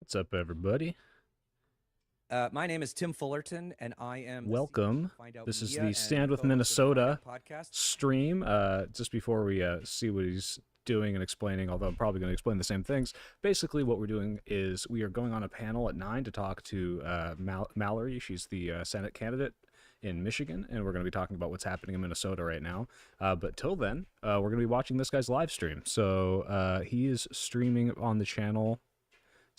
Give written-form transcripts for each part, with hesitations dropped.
What's up, everybody? My name is Tim Fullerton, and I am the CEO Welcome. of Find Out This is Media the and Stand with co-host of the Find Minnesota Out podcast. stream. Just before we see what he's doing and explaining, although I'm probably going to explain the same things. Basically, what we're doing is we are going on a panel at 9 to talk to Mallory. She's the Senate candidate in Michigan, and we're going to be talking about what's happening in Minnesota right now. But till then, we're going to be watching this guy's live stream. So he is streaming on the channel,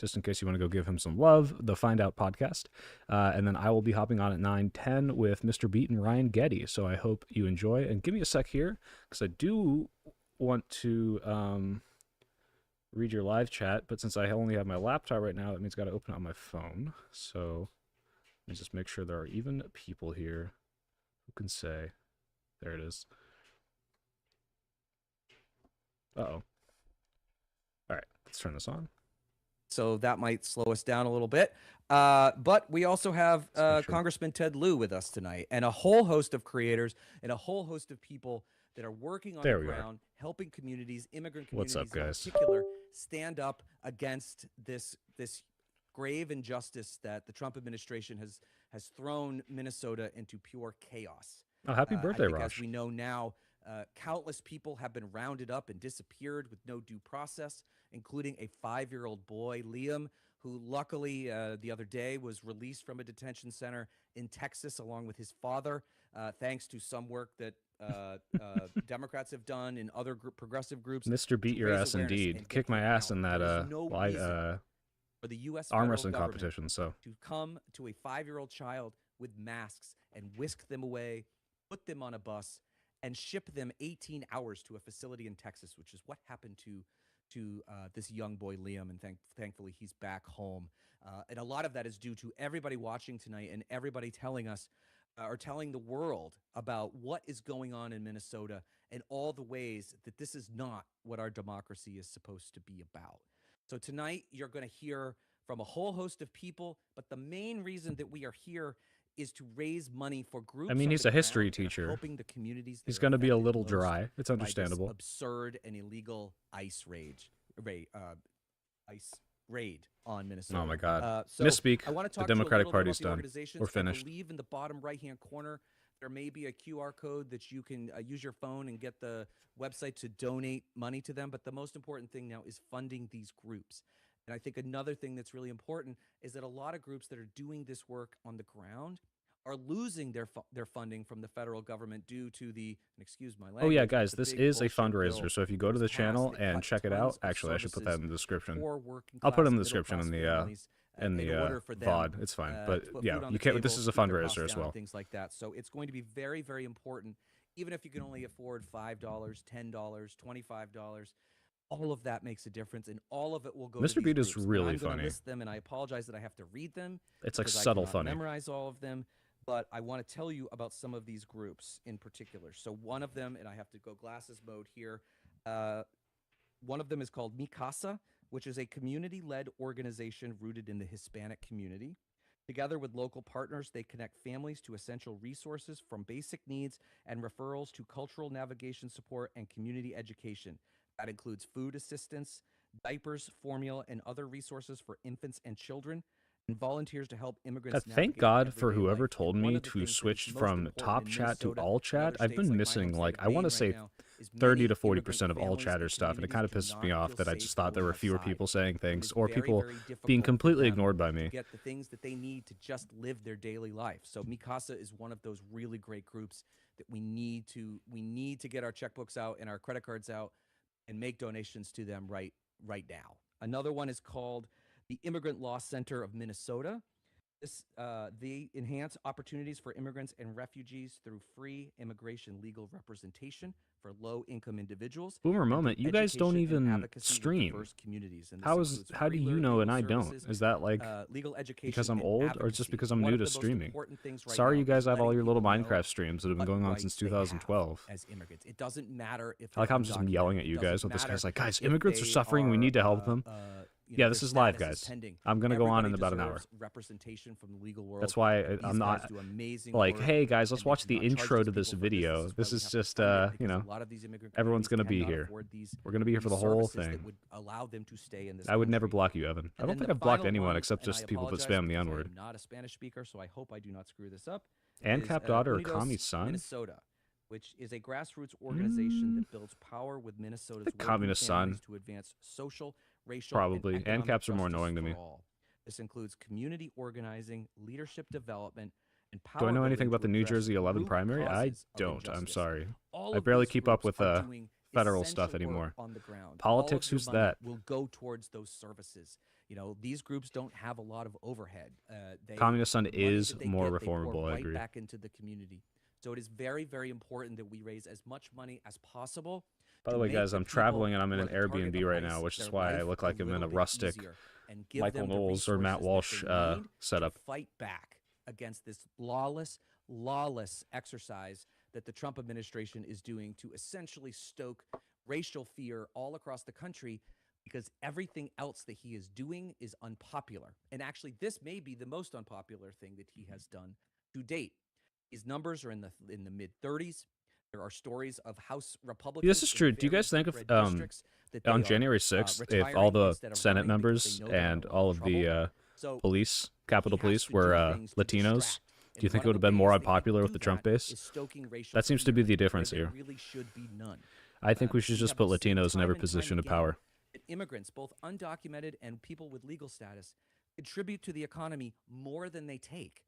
just in case you want to go give him some love, the Find Out podcast. And then I will be hopping on at 9:10 with Mr. Beat and Ryan Getty. So I hope you enjoy. And give me a sec here, because I do want to read your live chat. But since I only have my laptop right now, that means I got to open it on my phone. So let me just make sure there are even people here who can say. There it is. Uh-oh. All right, let's turn this on. So that might slow us down a little bit. But we also have Sure. Congressman Ted Lieu with us tonight, and a whole host of creators and a whole host of people that are working on the ground, helping communities, immigrant communities What's up, guys? in particular, stand up against this grave injustice that the Trump administration has thrown Minnesota into pure chaos. Oh, happy birthday, I think, Raj. as we know now, countless people have been rounded up and disappeared with no due process, including a 5-year-old boy, Liam, who luckily the other day was released from a detention center in Texas along with his father, thanks to some work that Democrats have done in other progressive groups. Mr. Beat your ass indeed. Kick my ass in that for the U.S. arm wrestling competition. So to come to a 5-year-old child with masks and whisk them away, put them on a bus, and ship them 18 hours to a facility in Texas, which is what happened to this young boy, Liam, and thankfully he's back home. And a lot of that is due to everybody watching tonight and everybody telling us or telling the world about what is going on in Minnesota and all the ways that this is not what our democracy is supposed to be about. So tonight you're going to hear from a whole host of people, but the main reason that we are here is to raise money for groups. I mean, he's a history teacher. Helping the communities. He's going to be a little dry. It's understandable. Absurd and illegal ICE raid on Minnesota. Oh my God! So Misspeak. I want to talk the Democratic to Party's done. We're finished. I believe in the bottom right-hand corner there may be a QR code that you can use your phone and get the website to donate money to them. But the most important thing now is funding these groups. And I think another thing that's really important is that a lot of groups that are doing this work on the ground are losing their funding from the federal government due to the, excuse my language. Oh yeah, guys, this is a fundraiser. So if you go to the channel and check it out, actually, I should put that in the description. I'll put it in the description in the VOD. It's fine, but yeah, you can't. This is a fundraiser as well. Things like that. So it's going to be very, very important. Even if you can only afford $5, $10, $25. All of that makes a difference, and all of it will go. Mr. Beat is really I'm funny. List them, and I apologize that I have to read them. It's like subtle funny. Memorize all of them, but I want to tell you about some of these groups in particular. So one of them, and I have to go glasses mode here. One of them is called Mi Casa, which is a community-led organization rooted in the Hispanic community. Together with local partners, they connect families to essential resources from basic needs and referrals to cultural navigation support and community education. That includes food assistance, diapers, formula, and other resources for infants and children, and volunteers to help immigrants. Thank God for whoever told me to switch from top chat to all chat. I've been missing, like, I want to say 30 to 40% of all chatter stuff, and it kind of pisses me off that I just thought there were fewer people saying things or people being completely ignored by me. Get the things that they need to just live their daily life. So Mi Casa is one of those really great groups that we need to get our checkbooks out and our credit cards out and make donations to them right now. Another one is called the Immigrant Law Center of Minnesota. They enhance opportunities for immigrants and refugees through free immigration legal representation for low-income individuals. Boomer moment, you guys don't even stream. How do you know and I don't? Is that like legal education because I'm old, or just because I'm new to streaming? Sorry, you guys have all your little Minecraft streams that have been going on since 2012. As immigrants, it doesn't matter if I like how I'm just yelling at you guys with this guy's like, guys, immigrants are suffering. We need to help them. Yeah, their this is live, status is guys. pending. I'm gonna go on Everybody in about an hour. deserves representation from the legal world. That's why These I'm guys not do amazing like, work, hey guys, let's and they watch do the not charge intro these to this people for video. is why This we is have to just fund it, you because know, a lot of these immigrant everyone's communities gonna be cannot here. afford these We're gonna be here for the whole services that thing. would allow them to stay in this I would never country. block you, Evan. I And don't then think the I've blocked final anyone one, except and I just people that apologize spam the because I N-word. am not a Spanish speaker, so I hope I do not screw this up, And is Cap Daughter or Unidos Kami's son? Minnesota, which is a grassroots organization that builds power with Minnesota's The working communist families son. to advance social, racial, Probably. and And economic Caps are more justice annoying to for me. all. This includes community organizing, leadership development, and Do I power know anything building about to the New address Jersey 11 root primary? I causes of don't. I'm injustice. sorry. All I of barely these keep up groups with are doing federal stuff essential work anymore. on the ground. Politics, All of who's your money that? will go towards those services. These groups don't have a lot of overhead. Communist son The money is that they more get, they pour reformable, I right agree. back into the community. So it is very, very important that we raise as much money as possible. By to the way, make guys, the I'm people traveling and I'm who in are an the target Airbnb of right ICE, now, which is their why I life look a like I'm in little a bit rustic easier, and give Michael them the Knowles or Matt resources that Walsh they need setup. to fight back against this lawless exercise that the Trump administration is doing to essentially stoke racial fear all across the country, because everything else that he is doing is unpopular. And actually, this may be the most unpopular thing that he has done to date. His numbers are in the mid 30s. There are stories of House Republicans. This is in true. Do you very guys think deep if red districts that they on are January 6th, if all retiring the instead of Senate running because members they know they're and in a lot all of of the trouble. So police, he Capitol has Police, to were do things to Latinos, distract. do you And think one it would of have the been more ways that he unpopular can with do the Trump that base? is stoking racial That seems to fear be the where difference there here. really should be none. I think we should We just have put seen Latinos in time every and time position of again power. that immigrants, both undocumented and people with legal status, contribute to the economy more than they take.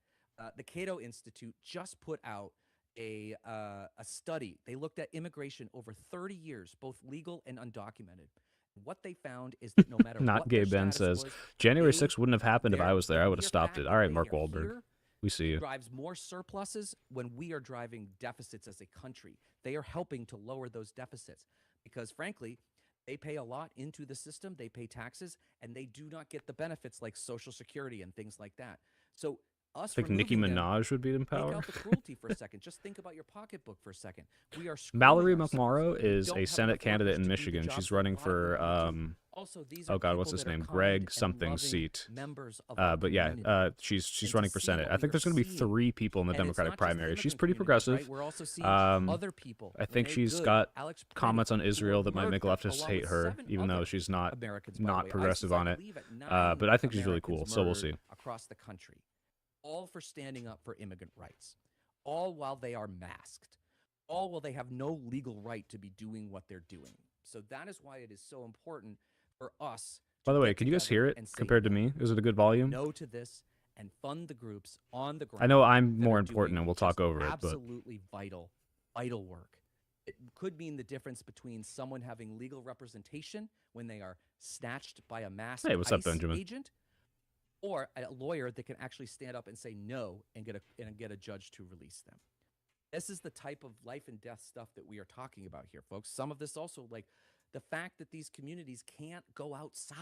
The Cato Institute just put out a study. They looked at immigration over 30 years, both legal and undocumented. What they found is that no matter Not what Gay their Ben status says, was, January they 6th wouldn't have happened if I was there. I would have mere stopped fact it. that All right, they Mark are Wahlberg. here We see you. drives more surpluses when we are driving deficits as a country. They are helping to lower those deficits because, frankly, they pay a lot into the system. They pay taxes, and they do not get the benefits like Social Security and things like that. So us Think Nicki removing them, Minaj would be in take power? out the cruelty for a second. Just think about your pocketbook for a second. We are screwing Mallory ourselves. McMorrow We is don't a have Senate enough candidate workers in to do the Michigan. jobs She's that a running lot of them for want to. Also, these are oh god, what's people his that are name? kind Greg and something loving seat. members of our But yeah, community. she's And running to for see Senate. what I think we there's are going to be seeing, 3 people in the and it's Democratic not just the primary. She's immigrant pretty communities, progressive. right? We're also seeing other people. I think Renee she's Good, got Alex Preddy, comments on who were Israel that might make murdered, leftists along hate with her, 7 even though other she's not Americans, by the way. progressive ISIS, on I it. believe, at 9 But I think she's really Americans cool, so we'll murdered see. across the country, all for standing up for immigrant rights, all while they are masked, all while they have no legal right to be doing what they're doing. So that is why it is so important for us By to the way, get can you guys together hear it and say compared to no. me? Is it a good volume? No to this and fund the groups on the ground. I know I'm that more are important doing and we'll just talk over it, but absolutely vital work. It could mean the difference between someone having legal representation when they are snatched by a masked hey, what's up, ICE Benjamin? agent, or a lawyer that can actually stand up and say no and get a judge to release them. This is the type of life and death stuff that we are talking about here, folks. Some of this also, like the fact that these communities can't go outside,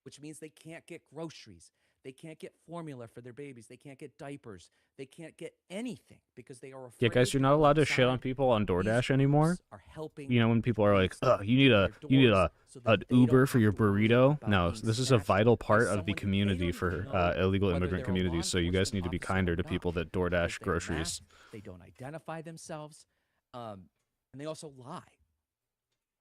which means they can't get groceries. They can't get formula for their babies. They can't get diapers. They can't get anything because they are afraid. Yeah, guys, you're not allowed to shit on outside. people on These DoorDash anymore. groups are helping You know, when people are like, police you need their doors so that an they don't Uber have for your to worry burrito. about No, being this is a snatched vital by part of someone the who they community don't for even know illegal whether immigrant they're a law communities. So you guys enforcement need to be officer kinder or to not, people that because DoorDash they're groceries. masked, they don't identify themselves, and they also lie.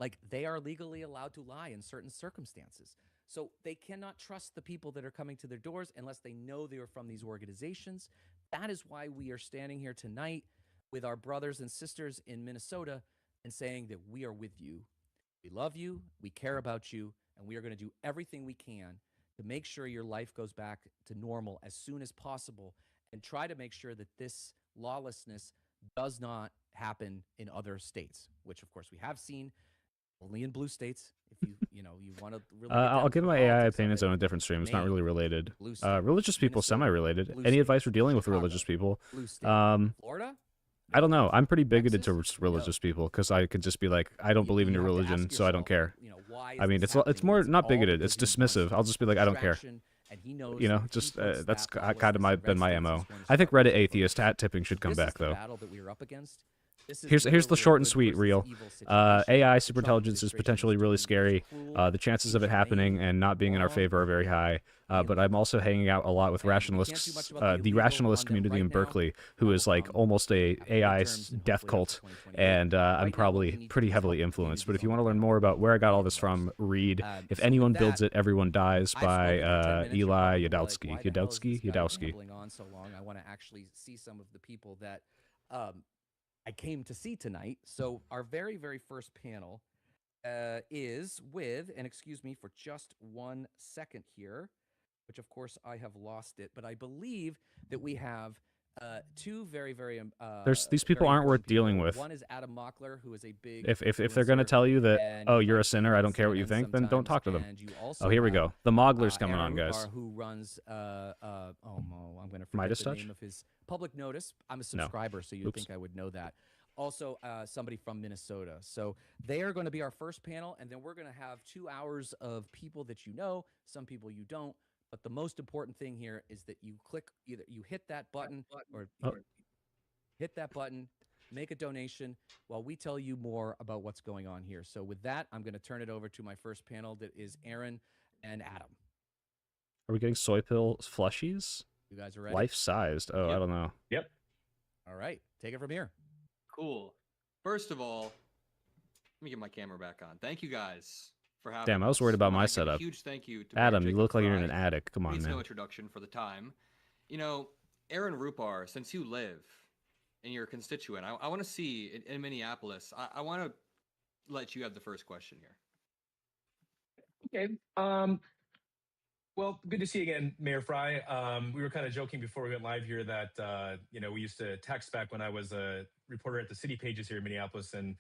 Like they are legally allowed to lie in certain circumstances. So they cannot trust the people that are coming to their doors unless they know they are from these organizations. That is why we are standing here tonight with our brothers and sisters in Minnesota and saying that we are with you. We love you, we care about you, and we are going to do everything we can to make sure your life goes back to normal as soon as possible and try to make sure that this lawlessness does not happen in other states, which of course we have seen only in blue states. If you want to really get down I'll to give the my AI politics of opinions it, on a different stream. It's not Maine, really related. blue state, Religious people, Minnesota, semi-related. blue Any state, advice for dealing with Chicago, religious people? blue state, Florida, I don't know. I'm pretty bigoted Texas? to religious people because I could just be like, I You- don't believe in you your have to religion, ask so I don't yourself, care. Why is I mean, this it's happening? more It's not all bigoted. because It's he wants dismissive. I'll just be like, I don't care. distraction, and he knows You know, that if just he puts that's that kind of lawlessness in been my red states, MO. he's going to I think start Reddit losing atheist voters. hat tipping should come This back is the though. battle that we are up against. This is Here's the literally a short and good sweet versus reel. evil situation. AI The Trump superintelligence is administration is potentially really doing what is scary. cruel, The chances of it happening inhumane, and not being in our wrong, favor are very high. But I'm alien. also hanging out a lot with And we can't do much rationalists, about the the illegal rationalist on them community right in now. Berkeley, who That will is like come almost a after AI midterms and death hopefully after cult, 2028. and I'm Right now, what we probably need pretty is help heavily from influenced. But if communities you on the want to learn ground, more about where I got all this million from, read "If So with Anyone that, Builds It, Everyone Dies" I've by spoken for 10 minutes. You're Eli probably like, Yudowsky. why the hell is this guy Yudowsky. babbling on so long? I want to actually see some of the people that I came to see tonight. So our very, very first panel is with, and excuse me for just 1 second here, which of course I have lost it, but I believe that we have two very, very, There's these people very aren't important worth dealing people. with. One is Adam Mockler, who is a big If they're gonna influencer, tell you that, and oh, you you're a might see sinner, him I on don't care what you CNN think, then don't sometimes. talk to them. And you Oh, also here we have go. The Mogler's coming Aaron on, guys. Rupar, who runs I'm going to forget Midas the Touch? name of his public notice. I'm a No. subscriber, so you'd Oops. think I would know that. Also, somebody from Minnesota. So they are going to be our first panel, and then we're going to have 2 hours of people that you know, some people you don't. But the most important thing here is that you click either you hit that button or Oh, hit that button, make a donation while we tell you more about what's going on here. So with that, I'm going to turn it over to my first panel that is Aaron and Adam. are we getting soy pill flushies? You guys are ready? Life-sized. Oh, I don't know. Yep. All right. Take it from here. Cool. First of all, let me get my camera back on. Thank you guys for having Damn, I was us. worried about Wanna my give a setup. huge thank you to Adam, Mayor you Jacob look like you're in Fry, an attic. Come who on, needs no man. introduction for the time. You know, Aaron Rupar, since you live and you're a constituent, I want to see in Minneapolis. I want to let you have the first question here. Okay. Well, good to see you again, Mayor Fry. We were kind of joking before we went live here that we used to text back when I was a reporter at the City Pages here in Minneapolis, and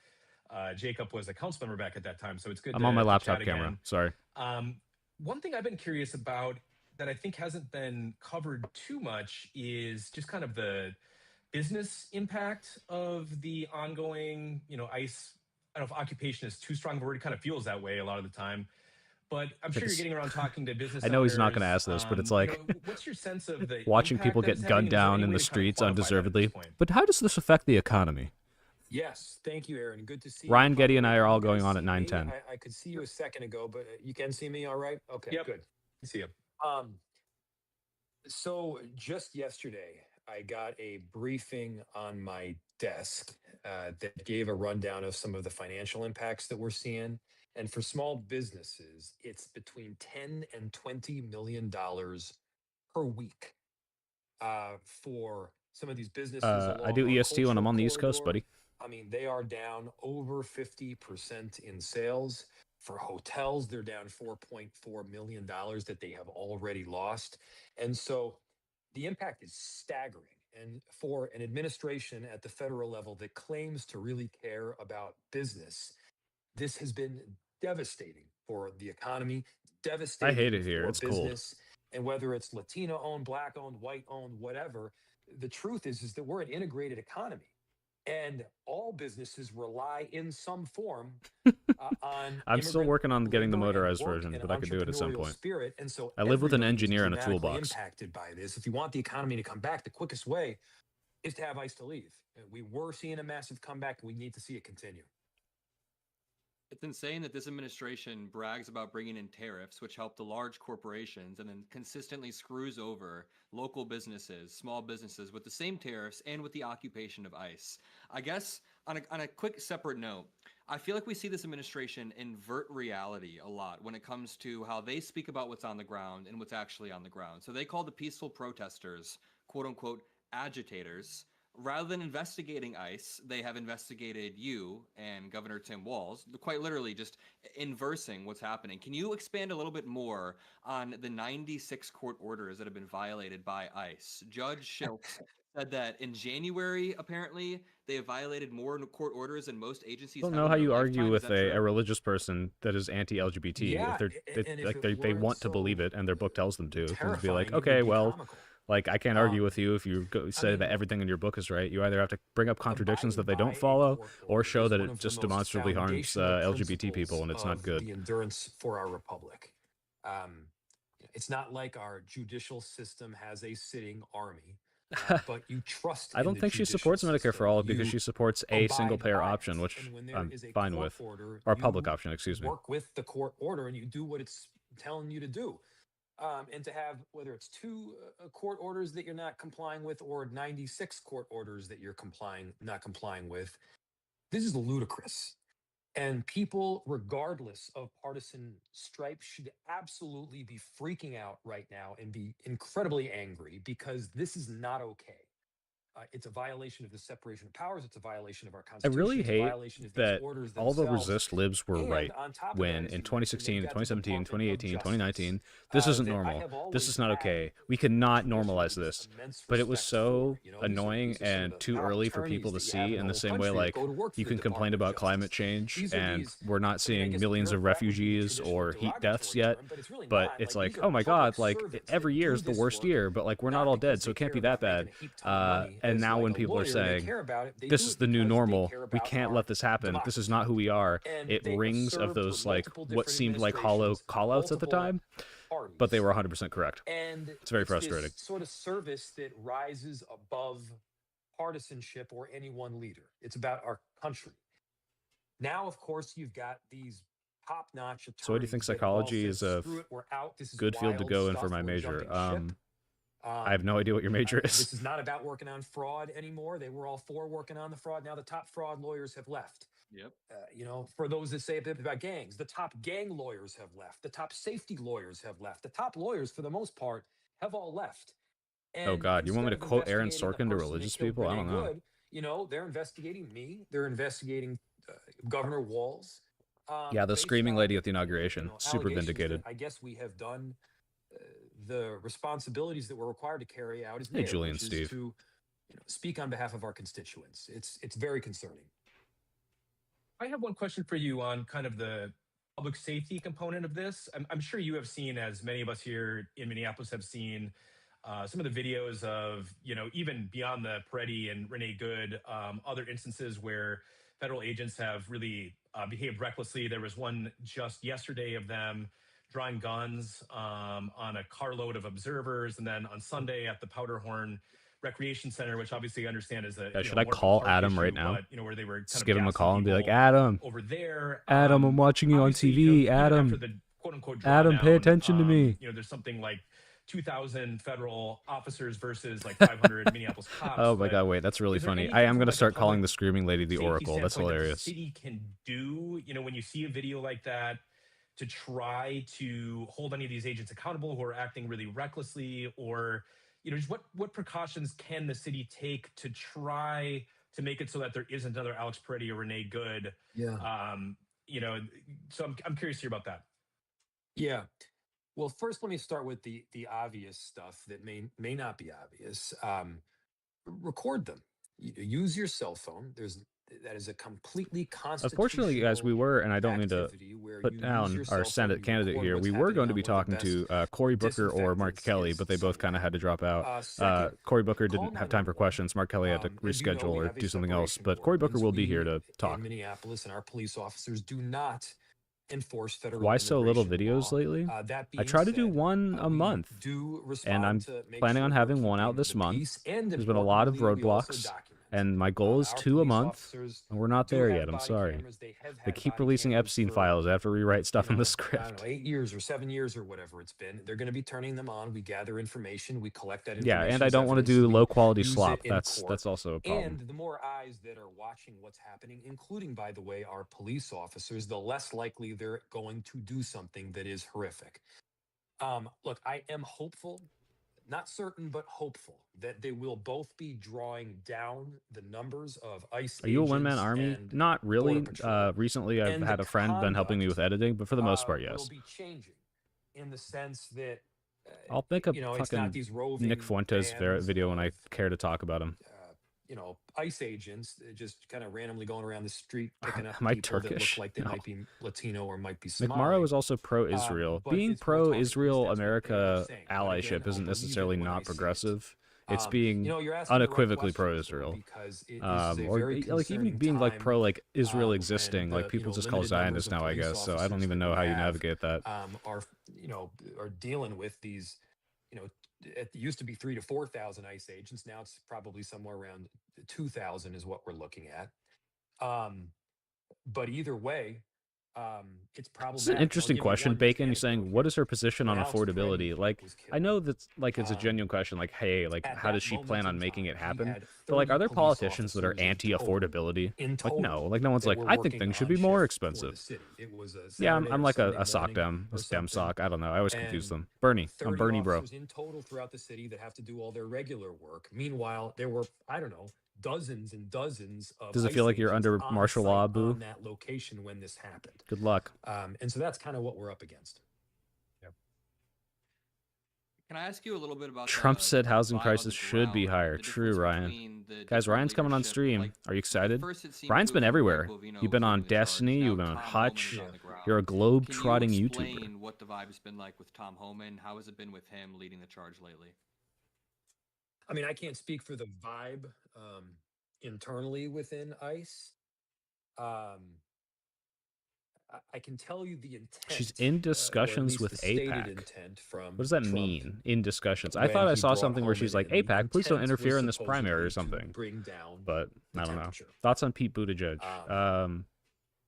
Jacob was a council member back at that time. So it's good I'm on my to laptop chat camera. again. Sorry. One thing I've been curious about that I think hasn't been covered too much is just kind of the business impact of the ongoing, ICE. I don't know if occupation is too strong of a word. It kind of feels that way a lot of the time. But I'm sure you're getting around talking to business I know he's not going to owners. ask this, but it's like What's your sense of the watching impact people that get it's having, gunned and is there down any in way the to kind of streets quantify that at undeservedly. this point? But how does this affect the economy? Yes, thank you, Aaron. Good to see Ryan, you. Getty, and I are all You guys going on at see me? 9:10. I could see you a second ago, but you can see me all right? Okay, Yep. good. I see you. Um, so just yesterday, I got a briefing on my desk that gave a rundown of some of the financial impacts that we're seeing. And for small businesses, it's between 10 and $20 million per week for some of these businesses I along do our EST when I'm cultural on the East Coast, corridor. buddy. I mean, they are down over 50% in sales. For hotels, they're down $4.4 million that they have already lost. And so the impact is staggering. And for an administration at the federal level that claims to really care about business, this has been devastating for the economy, I hate devastating it here. for It's cold. business. And whether it's Latino owned, Black owned, white owned, whatever, the truth is that we're an integrated economy. And all businesses rely in some form on I'm still immigrant working on getting the labor and motorized work version, and but I could do it at some entrepreneurial point. spirit. And so I live with an everybody is engineer and a dramatically toolbox. impacted by this. If you want the economy to come back, the quickest way is to have ICE to leave. We were seeing a massive comeback. We need to see it continue. It's insane that this administration brags about bringing in tariffs, which help the large corporations, and then consistently screws over local businesses, small businesses, with the same tariffs and with the occupation of ICE. I guess on a quick separate note, I feel like we see this administration invert reality a lot when it comes to how they speak about what's on the ground and what's actually on the ground. So they call the peaceful protesters, quote unquote, agitators. Rather than investigating ICE, they have investigated you and Governor Tim Walz, quite literally just inversing what's happening. Can you expand a little bit more on the 96 court orders that have been violated by ICE? Judge Schiltz said that in January, apparently, they have violated more court orders than most agencies I don't have know in how their you argue lifetime. Is with that a true? religious person that is anti-LGBT. Yeah, If and if like it they weren't want to believe so it and their book tells them to, then just be like, terrifying, it okay, would be well, comical. like I can't argue Um, with you if you say mean, that everything in your book is right. You either have to bring up contradictions that abiding they don't by a follow, court or order show is that one it of the just most demonstrably harms foundational LGBT people, principles and it's not of good. the endurance for our republic. Um, it's not like our judicial system has a sitting army. but you trust. I in don't the think she judicial supports Medicare for system. all because You she supports a single abide payer by option, it. which And when there I'm is a fine court with, order, or public you option, excuse me. work with the court order and you do what it's telling you to do. And to have, whether it's two court orders that you're not complying with or 96 court orders that you're not complying with, this is ludicrous. And people, regardless of partisan stripe, should absolutely be freaking out right now and be incredibly angry because this is not okay. It's a violation of the separation of powers. It's a violation of our I Constitution. really It's a hate violation of these that orders all the themselves. resist libs were And right on top of that, when as in you mentioned, they've 2016, got the 2017, Department of 2018, Justice 2019, this isn't that I normal. have This always is not had okay. We cannot normalize traditionally this. immense But it was respect so for. You know, annoying these are some of and the too top early for attorneys people to that you have see in in the the whole same way country that like go to work for you the can complain Department of about climate Justice. change These are and these, we're not I mean, I seeing guess millions of bureaucrat would be the refugees traditional or heat deaths derogatory yet. term, but it's really But not. it's Like, like, these oh are my public God, like servants every that year do is the this worst work year, but like we're not not all because dead, so they it can't care be that about making bad. a heap ton of money And as now like when a people are lawyer, and they saying, care about it, they this do is it the new because they normal, care we about can't our let this happen, this is not democracy. who we are, And it they have rings of served those with like multiple what different seemed like hollow administrations, call outs at the multiple time, but they parties. were 100% correct. And It's very it's frustrating. this sort of service that rises above partisanship or any one leader. It's about our country. Now, of course, you've got these top-notch So what do you think attorneys that have all psychology said, is a "Screw it, we're out. This is good field to wild go in for stuff. my We're major? jumping ship." I have no idea what your major is. This is not about working on fraud anymore. They were all for working on the fraud. Now the top fraud lawyers have left. Yep. You know, for those that say a bit about gangs, the top gang lawyers have left. The top safety lawyers have left. The top lawyers, for the most part, have all left. Oh And God, you want me instead to of quote Aaron investigating the Sorkin to person that religious killed people? I Renee don't know. Good, you know, they're investigating me. They're investigating Governor Walz. Yeah, the based screaming on, lady at the inauguration, super allegations that vindicated. I guess we have done the responsibilities that we're required to carry out as Hey, mayor, Julian, which is Steve. to speak on behalf of our constituents. It's very concerning. I have one question for you on kind of the public safety component of this. I'm sure you have seen, as many of us here in Minneapolis have seen, some of the videos of, even beyond the Peretti and Renee Good, other instances where federal agents have really behaved recklessly. There was one just yesterday of them drawing guns on a carload of observers, and then on Sunday at the Powderhorn Recreation Center, which obviously I understand is a Should I more of a call park Adam issue, right now? but, where they were kind Just of give him a gassing call and be like, people Adam, over there. Adam, I'm watching you on Obviously, TV. even Adam, after the quote unquote Adam, pay drawdown, attention to me. There's something like 2,000 federal officers versus like 500 Minneapolis cops. Oh my but God, wait, that's really is there funny. I anything am from, going to like, a start calling public the screaming lady the safety Oracle. That's standpoint that the hilarious. city can do, when you see a video like that, to try to hold any of these agents accountable who are acting really recklessly, or just what precautions can the city take to try to make it so that there isn't another Alex Peretti or Renee Good? Yeah. So I'm curious to hear about that. Yeah. Well, first, let me start with the obvious stuff that may not be obvious. Record them. Use your cell phone. That is a completely constitutional. Unfortunately, guys, we were, and I don't mean to activity where put you use down your our cell phone, Senate you candidate record here. what's We were happening going to on be one of the talking best to Cory Booker or Mark disinfectants Kelly, is but they both kind of sunlight. had to drop out. Second, Cory Booker call didn't have time for 911. questions. Mark Kelly had to As you know, reschedule we or have a do something else. separation But Cory Booker ordinance. will be We here to talk. in Minneapolis, and our police officers do not enforce federal Why so little immigration videos law. lately? That I being try to do said, one a we month, do and respond I'm to make planning sure on we're having one out keeping this the month. peace, and There's been a lot of importantly, we also roadblocks, document. and my goal is Our 2 a police month, officers and we're not do there have yet. I'm body sorry. cameras. They have They had keep body releasing cameras Epstein for, files. I have to rewrite stuff in the I don't script. know, 8 years or 7 years or whatever it's been. They're going to be turning them on. We gather information. We collect that Yeah, information and I as don't want to evidence. do We low quality use slop. it in That's court. also a problem. And the more eyes that are watching what's happening, including, by the way, our police officers, the less likely they're going to do something that is horrific. Look, I am hopeful, not certain, but hopeful that they will both be drawing down the numbers of ICE Are you a one-man agents army? and Not really. Border Patrol. Recently, I've And the had a friend been helping me with conduct editing, but for the most part, will yes. be changing in the sense that, I'll make a it's not fucking these roving Nick Fuentes bands video when I of, care to talk about him. ICE agents just kind of randomly going around the street picking up Am I people that look Turkish? like they No. might be Latino or might be Somali. McMorrow is also pro-Israel. But Being it's more targeted, at least pro-Israel that's what they are America saying. But again, allyship I'll isn't believe it necessarily when I not see it. progressive. It's being You're asking the right unequivocally questions, though, pro-Israel. because it is a Or very like even concerning being like time, pro like Israel when existing. Like the, people just call limited numbers Zionists of now, I police guess. So I don't officers even that know we how you have, navigate that. are dealing with these you know, it used to be 3 to 4,000 ICE agents. Now it's probably somewhere around 2,000 is what we're looking at. Um, but either way, it's This is an problematic. And I'll interesting give you question, one just Bacon. You're anecdote saying, what here. is her position When on Alex affordability? Craig Like, was I killed, know that's like it's a um, genuine question. Like, hey, like, at how does that she plan moment on in making it time, he happen? had But like, 30 are there police politicians that are officers anti-affordability? in Like, no, total like no one's that like, were I think working things should on be more shift for the expensive. city. It was a Yeah, Saturday I'm or like Sunday a sock morning dem, a or dem something, sock. I don't know. I always confuse and them. Bernie, I'm 30 Bernie, bro. officers in total throughout the city that have to do all their regular work. Meanwhile, there were, I don't know, dozens and dozens of Does it feel ICE like you're agents under on martial law, site boo? on that location when this happened. Good luck. And so that's kind of what we're up against. Can I ask you a little bit about Trump the said housing vibe on prices the should be ground, higher. the True, difference Ryan. between the Guys, different Ryan's coming on leadership? stream. Like, Are you at excited? first it seemed Ryan's to been have been Greg everywhere. Bovino You've been on leading the charge. Destiny. Now You've been on Tom Homan Hutch. is on the ground. You're a Can you globe-trotting YouTuber. explain what the vibe's been like with Tom Homan? How has it been with him leading the charge lately? I mean, I can't speak for the vibe internally within ICE. Um, I can tell you the She's intent, in or at discussions least with the stated APAC. intent from What does that Trump mean, in discussions? I when thought I he saw brought something where she's Homan like, in. The APAC, please don't intent was interfere in this primary or supposedly to something. bring down But the I don't know. temperature. Thoughts on Pete Buttigieg? Um,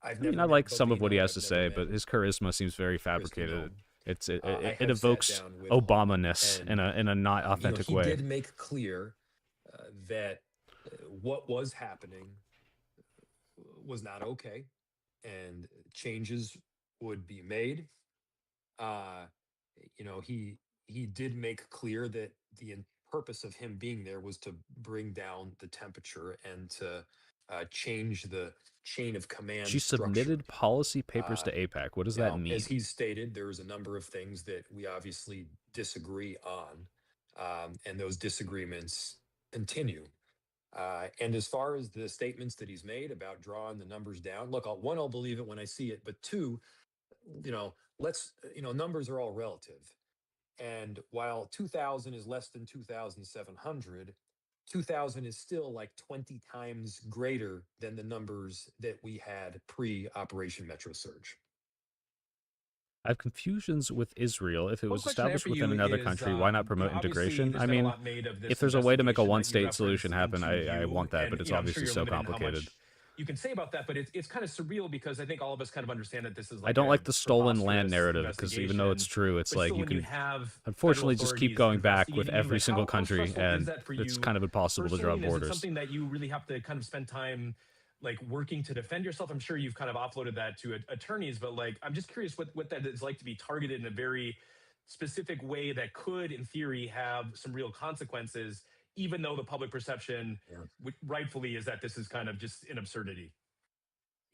I've I mean, never I met like some of what he Bovino. has I've to never say, met but his charisma seems very Kristi fabricated. Noem. It I it have sat evokes down with Homan, Obama-ness and in a not authentic he way. did make clear that what was happening was not okay, and changes would be made. Uh, he did make clear that the purpose of him being there was to bring down the temperature and to change the chain of command She structure. submitted policy papers to Uh, APAC. What does that Now, mean? as he's stated, there's a number of things that we obviously disagree on, and those disagreements continue. And as far as the statements that he's made about drawing the numbers down, look, I'll believe it when I see it, but two, numbers are all relative. And while 2000 is less than 2,700, 2000 is still like 20 times greater than the numbers that we had pre Operation Metro Surge. I have confusions with Israel. If it One was question I have established for within you another is, country, why not promote obviously integration? there's I been a mean, lot made of this if there's a way to make a investigation that you one-state solution referenced happen, into I you, want that, and but it's I'm sure obviously you're so limited in how complicated. much you can say about that, but it's kind of surreal because I think all of us kind of understand that this is I like don't a like the stolen land preposterous narrative because even though it's investigation. true, it's But like still, you when you can have federal unfortunately just keep authorities going back with investigating you, every like single how country, stressful is and that for it's you kind of impossible to draw personally? And is it borders. something that you really have to kind of spend time like working to defend yourself? I'm sure you've kind of offloaded that to attorneys, but like I'm just curious what that is like to be targeted in a very specific way that could, in theory, have some real consequences, even though the public perception rightfully is that this is kind of just an absurdity.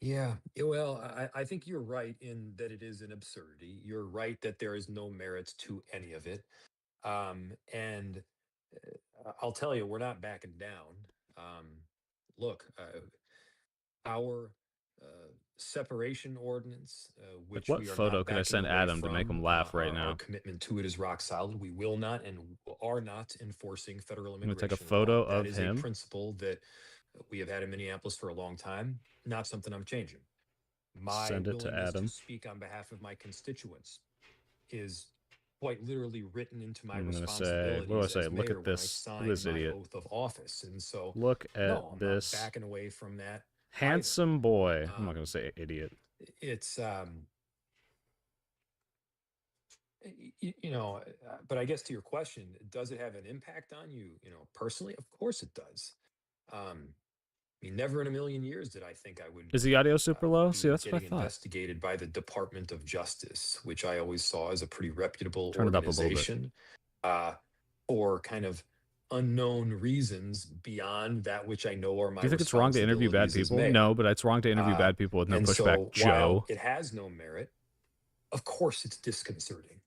Yeah, well, I think you're right in that it is an absurdity. You're right that there is no merit to any of it. And I'll tell you, we're not backing down. Um, Look, our separation ordinance, Like, which what we are photo not could I backing send away Adam to make him from, laugh right our now? commitment to it is rock solid. We will not and are not enforcing federal I'm gonna take a immigration photo law. That of is a him. principle that we have had in Minneapolis for a long time, not something I'm changing. My Send it to willingness to Adam. speak on behalf of my constituents is quite literally written into my I'm gonna say, what do I responsibilities say? as Look mayor at when I this. Look at sign this my idiot. oath of office. And so, Look at no, I'm not this backing away from that either. handsome boy. I'm not Um, gonna say idiot. it's but I guess to your question, does it have an impact on you, personally? Of course it does. Um, I mean, never in a million years did I think I would Is the audio super low? See, be that's what I getting thought. investigated by the Department of Justice, which I always saw as a pretty reputable Turn it up a little bit. organization, for kind of unknown reasons beyond that which I know are my Do you think it's wrong to interview bad responsibilities as people? mayor. No, but it's wrong to interview Uh, bad people with no and pushback, so Joe. while it has no merit, of course it's disconcerting.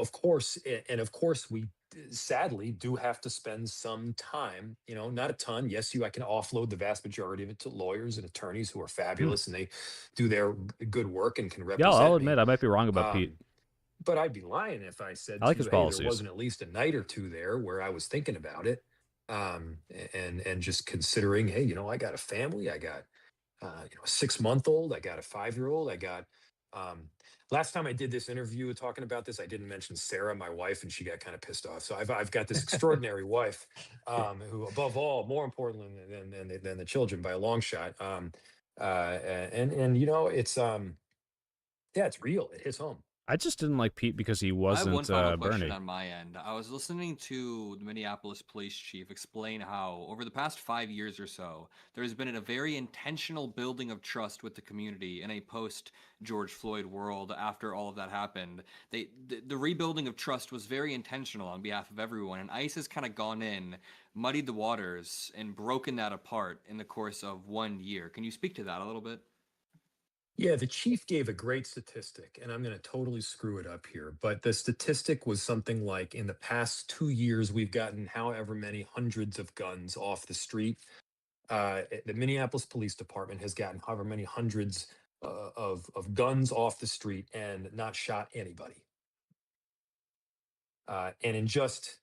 Of course, and of course we sadly do have to spend some time, not a ton. Yes, I can offload the vast majority of it to lawyers and attorneys who are fabulous and they do their good work and can Yeah, represent I'll me. admit I might be wrong about Pete. But I'd be lying if I said I like to his you, hey, policies. there wasn't at least a night or two there where I was thinking about it, and just considering, hey, I got a family, I got a 6-month-old, I got a 5-year-old, I got Last time I did this interview talking about this, I didn't mention Sarah, my wife, and she got kind of pissed off. So I've got this extraordinary wife, who, above all, more importantly than the children by a long shot. And you know, it's yeah, it's real. It hits home. I just didn't like Pete because he I have one wasn't final question Bernie. on my end. I was listening to the Minneapolis police chief explain how, over the past 5 years or so, there has been a very intentional building of trust with the community in a post George Floyd world after all of that happened. The rebuilding of trust was very intentional on behalf of everyone, and ICE has kind of gone in, muddied the waters, and broken that apart in the course of 1 year. Can you speak to that a little bit? Yeah, the chief gave a great statistic, and I'm going to totally screw it up here. But the statistic was something like, in the past 2 years, we've gotten however many hundreds of guns off the street. The Minneapolis Police Department has gotten however many hundreds of guns off the street and not shot anybody. And in just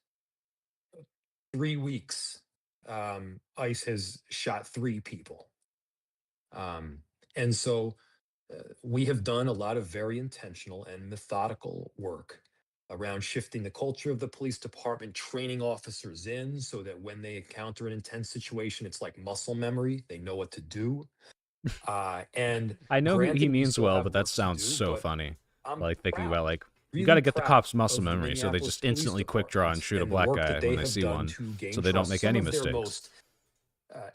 3 weeks, ICE has shot 3 people. And so we have done a lot of very intentional and methodical work around shifting the culture of the police department, training officers in so that when they encounter an intense situation, it's like muscle memory. They know what to do. And I know he granted, we means still well, have but that work to sounds do, so but funny. I'm Like thinking about proud, like you really got to get the proud cops muscle of the memory, so they Minneapolis just Police instantly quick draw and Department shoot a and the black work guy that they when they have see done one, to gain so they don't trust make some any of their mistakes. most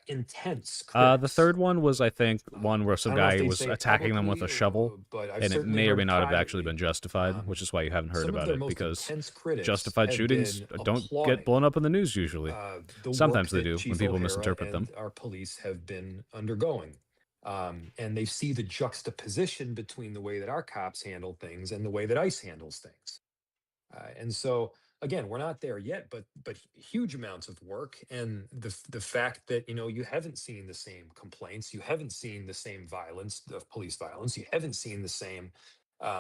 intense The critics. third one was, I think, one where I some don't know if guy they'd was say it attacking them with a publicly, shovel, but I've and it certainly may or heard may it not have actually privately. been justified, which is why you haven't heard Some of about their it, most because intense critics justified have shootings been don't get applauding blown up in the news usually. the work Sometimes they that do when Chief people O'Hara misinterpret them. and our police have been undergoing. And they see the juxtaposition between the way that our cops handle things and the way that ICE handles things. And so, again, we're not there yet, but huge amounts of work, and the fact that, you know, you haven't seen the same complaints, you haven't seen the same violence of police violence, you haven't seen the same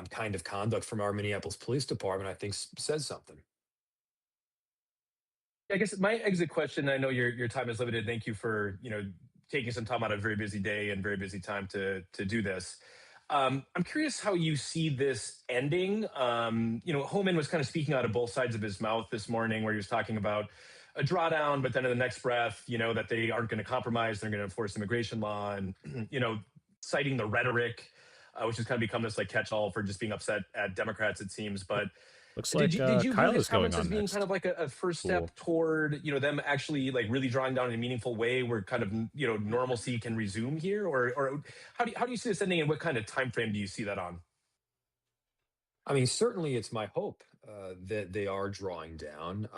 kind of conduct from our Minneapolis Police Department, I think says something. I guess my exit question, I know your time is limited. Thank you for, taking some time out of a very busy day and very busy time to do this. I'm curious how you see this ending. Homan was kind of speaking out of both sides of his mouth this morning, where he was talking about a drawdown, but then in the next breath, that they aren't going to compromise, they're going to enforce immigration law, and citing the rhetoric, which has kind of become this like catch-all for just being upset at Democrats, it seems. But Looks did like you view Kyle his is going comments as on being next. kind of like a first Cool. step toward them actually like really drawing down in a meaningful way where kind of normalcy can resume here, or how do you see this ending, and what kind of time frame do you see that on? I mean, certainly it's my hope that they are drawing down.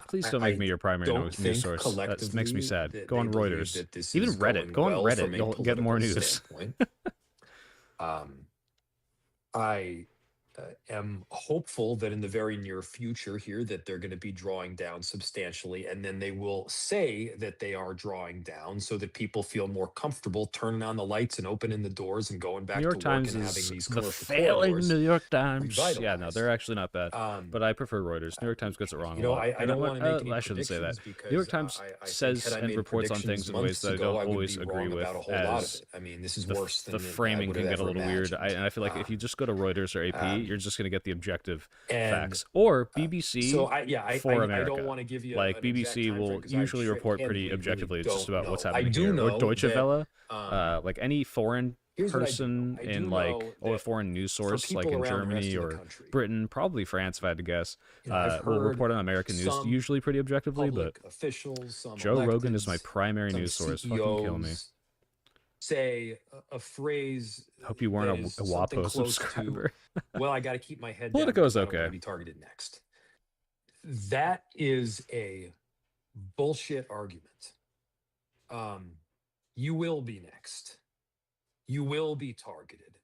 Please don't I make me your primary don't news think source. That makes me collectively sad. that Go they on believe Reuters. that this Even is Reddit. going Go on well Reddit. from a You'll get more political news. standpoint. Um, I am hopeful that in the very near future here that they're going to be drawing down substantially, and then they will say that they are drawing down so that people feel more comfortable turning on the lights and opening the doors and going New back York to work Times and having is these the commercial failing corridors New York Times. Yeah, no, revitalized. they're actually not bad, but I prefer Reuters. New York Times gets it wrong a lot. I don't want to make any I shouldn't say that. predictions New York because Times I think says had I and made reports on predictions things in ways months that I ago, don't I would always be agree wrong with, about a whole lot of as it. I mean, this is worse the than I framing would can have get a ever little weird. imagined. And I feel like if you just go to Reuters or AP, you're just going to get the objective And facts. Or BBC so I for I America. don't want to give you Like an exact BBC time frame will because I usually report pretty candidly really objectively. It's just don't about what's know. I happening do here. Or know Deutsche that Welle, like any foreign here's what I do know. person I do in know like a that foreign news for source, like people in around the rest Germany of the or country, Britain, probably France if I had to guess, I've will heard report on American news some usually pretty objectively. But public officials, some Joe Rogan is my electeds, primary some news source. Fucking kill me. CEOs say a phrase Hope you that weren't is a something WAPO close to, subscriber. well, I got to keep my head down Politico's because I don't want okay. to be targeted next. That is a bullshit argument. You will be next. You will be targeted.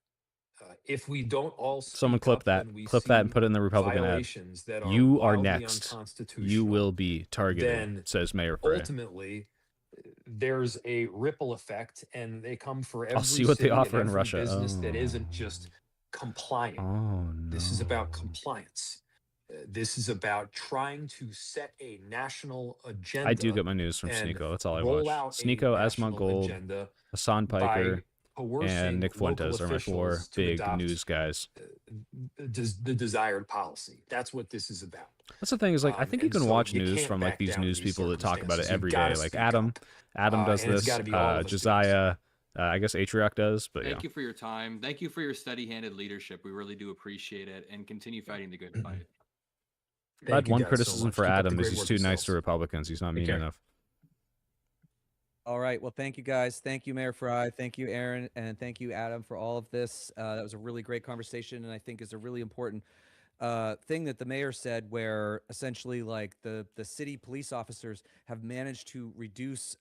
If we don't all Someone speak clip up that. when we Clip that and see put it in the Republican ad. violations that are You are wildly next. unconstitutional, You will be targeted, then says Mayor Frey. ultimately there's a ripple effect, and they come for every I'll see what they city and offer in every Russia. business that isn't just complying. Oh, no. This is about compliance. This is about trying to set a national agenda. I do get my news from and Sneeko. That's all I roll watch. out a Sneeko, Esmont national Gold, agenda Hassan by Piker. coercing Nick local Fuentes are my 4 officials to big adopt news guys. the desired policy. That's what this is about. That's the thing is, like, I think you And can so watch you news can't from, like, back these down in news these people that talk about it circumstances. You've every got day. to Like speak up. Adam does And it's this, got to be all of us doing this. Josiah, I guess Atriarch does, but Thank you for your time. Thank you for your steady-handed leadership. We really do appreciate it, and continue fighting the good fight. If I had Thank you one guys so criticism much. for Keep up the Adam is great he's work too nice yourselves. to Republicans. He's not Take mean care. enough. All right. Well, thank you guys. Thank you, Mayor Fry. Thank you, Aaron, and thank you, Adam, for all of this. That was a really great conversation, and I think is a really important thing that the mayor said, where essentially, like, the city police officers have managed to reduce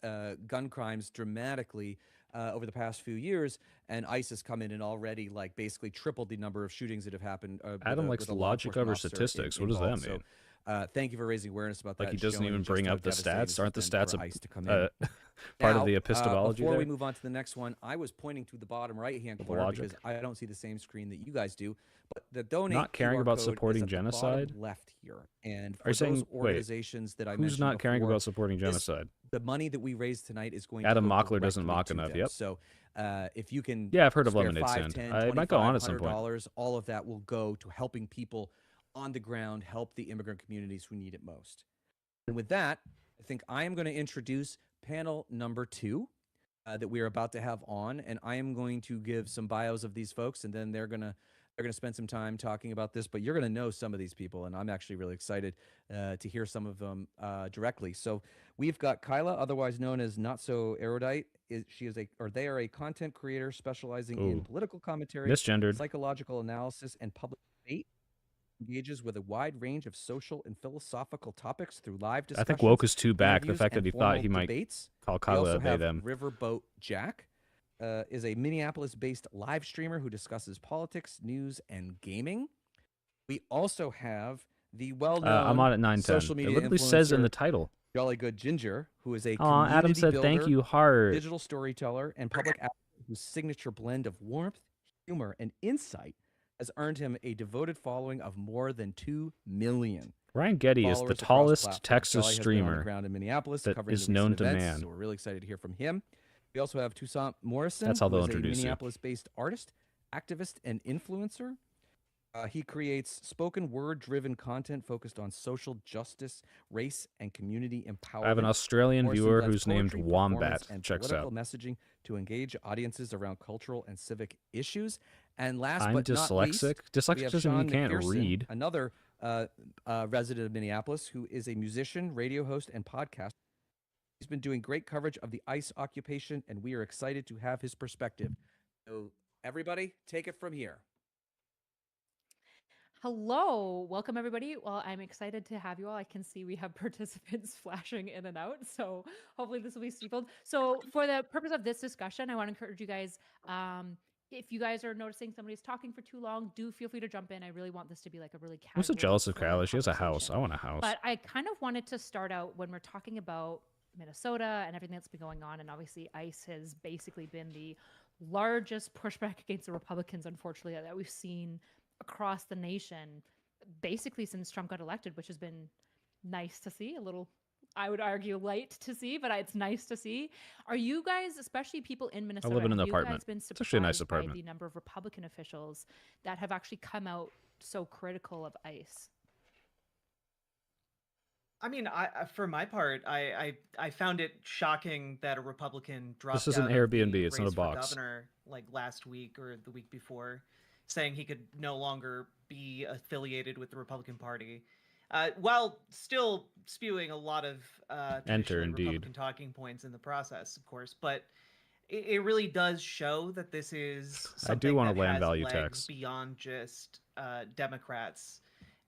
gun crimes dramatically over the past few years, and ICE has come in and already, like, basically tripled the number of shootings that have happened. Adam likes with a the law logic enforcement over officer statistics. What does that involved. mean? So, thank you for raising awareness about Like, that. he and doesn't showing even just bring how up the devastating stats? this Aren't the has been stats for ICE to come in. part Now, of the epistemology before there? we move on to the next one, I was pointing to the bottom right-hand The corner logic? because I don't see the same screen that you guys do. But the donate Not caring QR about code supporting is at the bottom genocide? left here. And Are for you those saying, wait, organizations that I who's mentioned not caring before, about supporting this- genocide? the money that we raise tonight is going Adam to go Mockler doesn't directly mock to enough, them. yep. So if you can Yeah, I've heard of spare Lemonade 5, Stand. 10, I might go on at some point. $25, all of that will go to helping people on the ground, help the immigrant communities who need it most. And with that, I think I am going to introduce panel number 2 that we are about to have on, and I am going to give some bios of these folks, and then they're gonna spend some time talking about this. But you're gonna know some of these people, and I'm actually really excited to hear some of them directly. So we've got Kyla, otherwise known as Not So Erudite. They are a content creator specializing in Ooh. political commentary, Misgendered. psychological analysis, and public debate. Engages with a wide range of social and philosophical topics through live I discussions. think Woke is too back. The interviews, fact that and he thought formal he might debates. call We Kyla also a they have them. Riverboat Jack, is a Minneapolis-based live streamer who discusses politics, news, and gaming. We also have the well-known I'm on at 9:10. social It media literally says in influencer, the title. Jolly Good Ginger, who is a Aw, community Adam said builder, thank you, heart. digital storyteller, and public advocate whose signature blend of warmth, humor, and insight has earned him a devoted following of more than 2 million. Ryan Getty is the followers across tallest platforms. Texas Jolly has been on the streamer ground in Minneapolis that covering is the known recent to events, man. So we're really excited to hear from him. We also have Toussaint Morrison, That's how who they'll is a introduce you. Minneapolis-based artist, activist, and influencer. He creates spoken word-driven content focused on social justice, race, and community empowerment. I have an Australian Morrison viewer blends who's named poetry, performance, Wombat. and Checks political out. messaging to engage audiences around cultural and civic issues. And last I'm but not least, dyslexic. we Dyslexic have doesn't mean Sean you can't McPherson, read. another resident of Minneapolis, who is a musician, radio host, and podcaster. He's been doing great coverage of the ICE occupation, and we are excited to have his perspective. So, everybody, take it from here. Hello, welcome everybody. Well, I'm excited to have you all. I can see we have participants flashing in and out, so hopefully this will be steepled. So for the purpose of this discussion, I want to encourage you guys, if you guys are noticing somebody's talking for too long, do feel free to jump in. I really want this to be like a really casual. I'm so jealous of flow Kyla. She has a house. conversation. I want a house. But I kind of wanted to start out when we're talking about Minnesota and everything that's been going on, and obviously ICE has basically been the largest pushback against the Republicans, unfortunately, that we've seen across the nation basically since Trump got elected, which has been nice to see. A little, I would argue, light to see, but it's nice to see. Are you guys, especially people in Minnesota, live in an have you guys apartment. been It's actually a nice surprised by apartment. the number of Republican officials that have actually come out so critical of ICE? I mean, for my part, I found it shocking that a Republican dropped This is an out of Airbnb, the it's not a race for box. governor like last week or the week before, saying he could no longer be affiliated with the Republican Party, while still spewing a lot of traditionally indeed. Republican talking points in the process, of course. But it really does show that this is I do something want a that land has value legs tax. beyond just Democrats.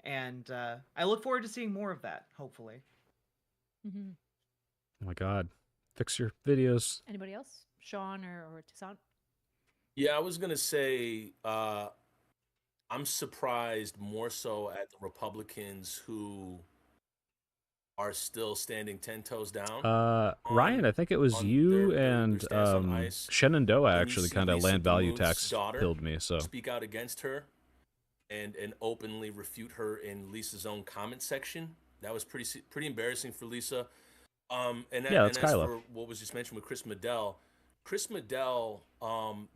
And I look forward to seeing more of that, hopefully. Mm-hmm. Oh my God. Fix your videos. Anybody else? Sean or Toussaint? Yeah, I was gonna say I'm surprised more so at the Republicans who are still standing 10 toes down. Ryan, I think it was on you their and stance on ICE. Shenandoah When you actually see kind of Lisa land value DeMuth's tax daughter pilled me. So speak out against her and openly refute her in Lisa's own comment section. That was pretty embarrassing for Lisa. Yeah, that's and as Kyla. for what was just mentioned with Chris Medell,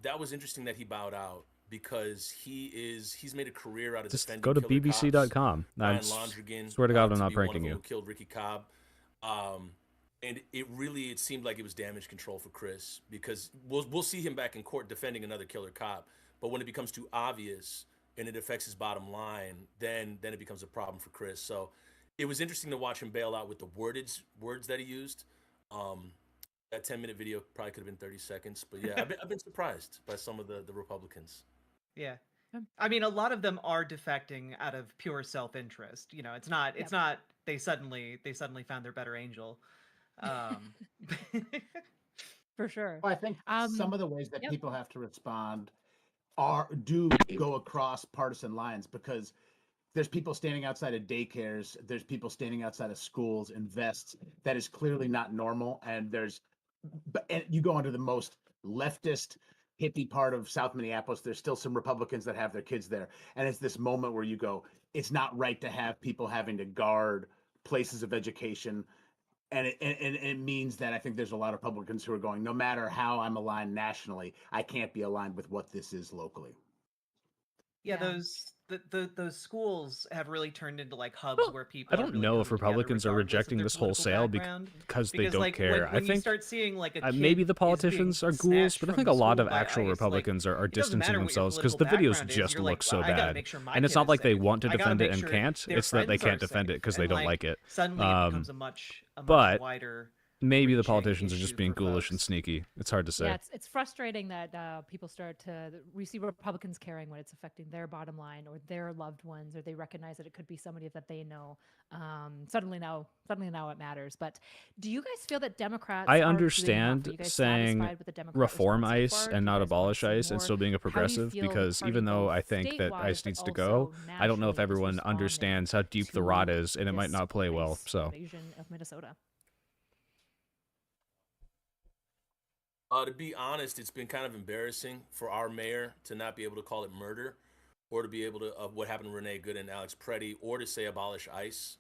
that was interesting that he bowed out because he's made a career out of Just defending go to killer cops. bbc.com. I Ryan Londrigan, swear to God, I'm to not be one of pranking them you. who killed Ricky Cobb. And it seemed like it was damage control for Chris, because we'll see him back in court defending another killer cop, but when it becomes too obvious and it affects his bottom line, then it becomes a problem for Chris. So it was interesting to watch him bail out with the words that he used. That 10-minute video probably could have been 30 seconds, but yeah, I've been surprised by some of the Republicans. Yeah. I mean, a lot of them are defecting out of pure self-interest. You know, it's not they suddenly found their better angel. For sure. Well, I think some of the ways that yep. people have to respond do go across partisan lines, because there's people standing outside of daycares, there's people standing outside of schools in vests. That is clearly not normal. And you go into the most leftist hippie part of South Minneapolis, there's still some Republicans that have their kids there. And it's this moment where you go, it's not right to have people having to guard places of education. And it means that I think there's a lot of Republicans who are going, no matter how I'm aligned nationally, I can't be aligned with what this is locally. Yeah, those schools have really turned into like hubs where people. I don't know if Republicans are rejecting this wholesale because they don't like, care. When I think you start seeing like a maybe the politicians are ghouls, but I think a lot of actual Republicans are distancing themselves because the videos just look so bad. And it's not like they want to defend it and can't. It's that they can't defend it because they don't like it. Suddenly it becomes a much wider. Maybe the politicians are just being ghoulish and sneaky. It's hard to say. Yeah, it's frustrating that people we see Republicans caring when it's affecting their bottom line or their loved ones, or they recognize that it could be somebody that they know. Suddenly now it matters. But do you guys feel that Democrats? I understand saying reform ICE and not abolish ICE and still being a progressive, because even though I think that ICE needs to go, I don't know if everyone understands how deep the rot is, and it might not play well. So. Of Minnesota. To be honest, it's been kind of embarrassing for our mayor to not be able to call it murder, or to be able to what happened to Renee Good and Alex Preddy, or to say abolish ICE,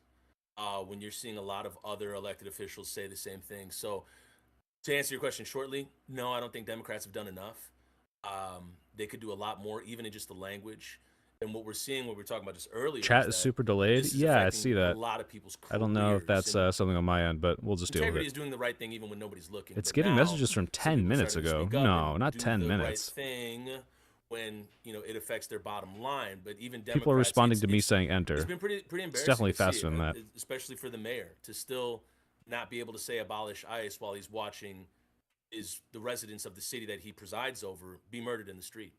when you're seeing a lot of other elected officials say the same thing. So to answer your question shortly, no, I don't think Democrats have done enough. They could do a lot more, even in just the language. And what we're seeing, what we were talking about just earlier, chat is super delayed. Yeah, I see that. A lot of people's I don't know if that's something on my end, but we'll just deal with it. Is doing the right thing even when nobody's looking. It's getting messages from 10 minutes ago. No, not 10 minutes. Right thing when it affects their bottom line, but even people are responding to me saying enter. It's been pretty embarrassing. It's definitely faster than that, especially for the mayor to still not be able to say abolish ICE while he's watching the residents of the city that he presides over be murdered in the street.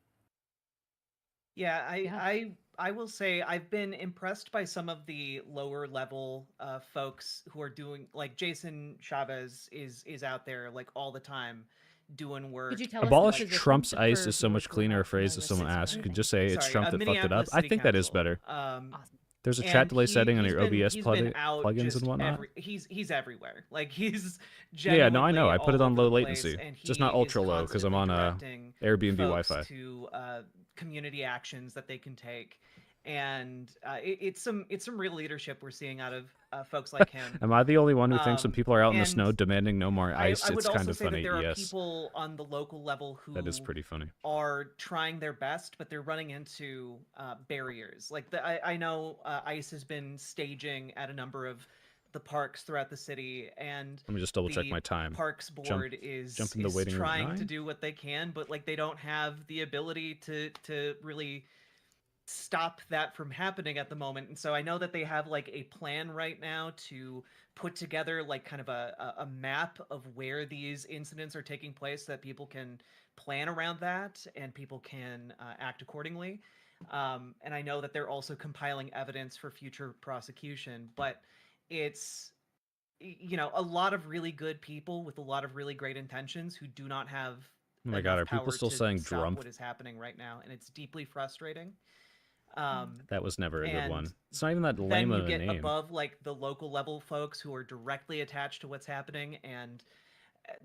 Yeah, I will say I've been impressed by some of the lower level folks who are doing, like Jason Chavez is out there like all the time doing work. Abolish Trump's ICE is so much cleaner a phrase if someone asks. You could just say it's Trump that fucked it up. I think that is better. Awesome. There's a chat delay setting on your OBS plugins and whatnot. He's everywhere. Like he's yeah, no, I know. I put it on low latency, just not ultra low because I'm on Airbnb Wi-Fi. To community actions that they can take, and it's some real leadership we're seeing out of folks like him. Am I the only one who thinks when people are out in the snow demanding no more ICE, it's kind of funny? That there are people on the local level who that is pretty funny. Are trying their best, but they're running into barriers. Like I know ICE has been staging at a number of the parks throughout the city, and let me just double check my time. Parks board is trying to do what they can, but like they don't have the ability to really stop that from happening at the moment. And so I know that they have like a plan right now to put together like kind of a map of where these incidents are taking place, so that people can plan around that and people can act accordingly. And I know that they're also compiling evidence for future prosecution, but it's a lot of really good people with a lot of really great intentions who do not have oh my god, are people still saying Trump? What is happening right now, and it's deeply frustrating. That was never a good one. It's not even that lame of a name. Then you get above like the local level folks who are directly attached to what's happening, and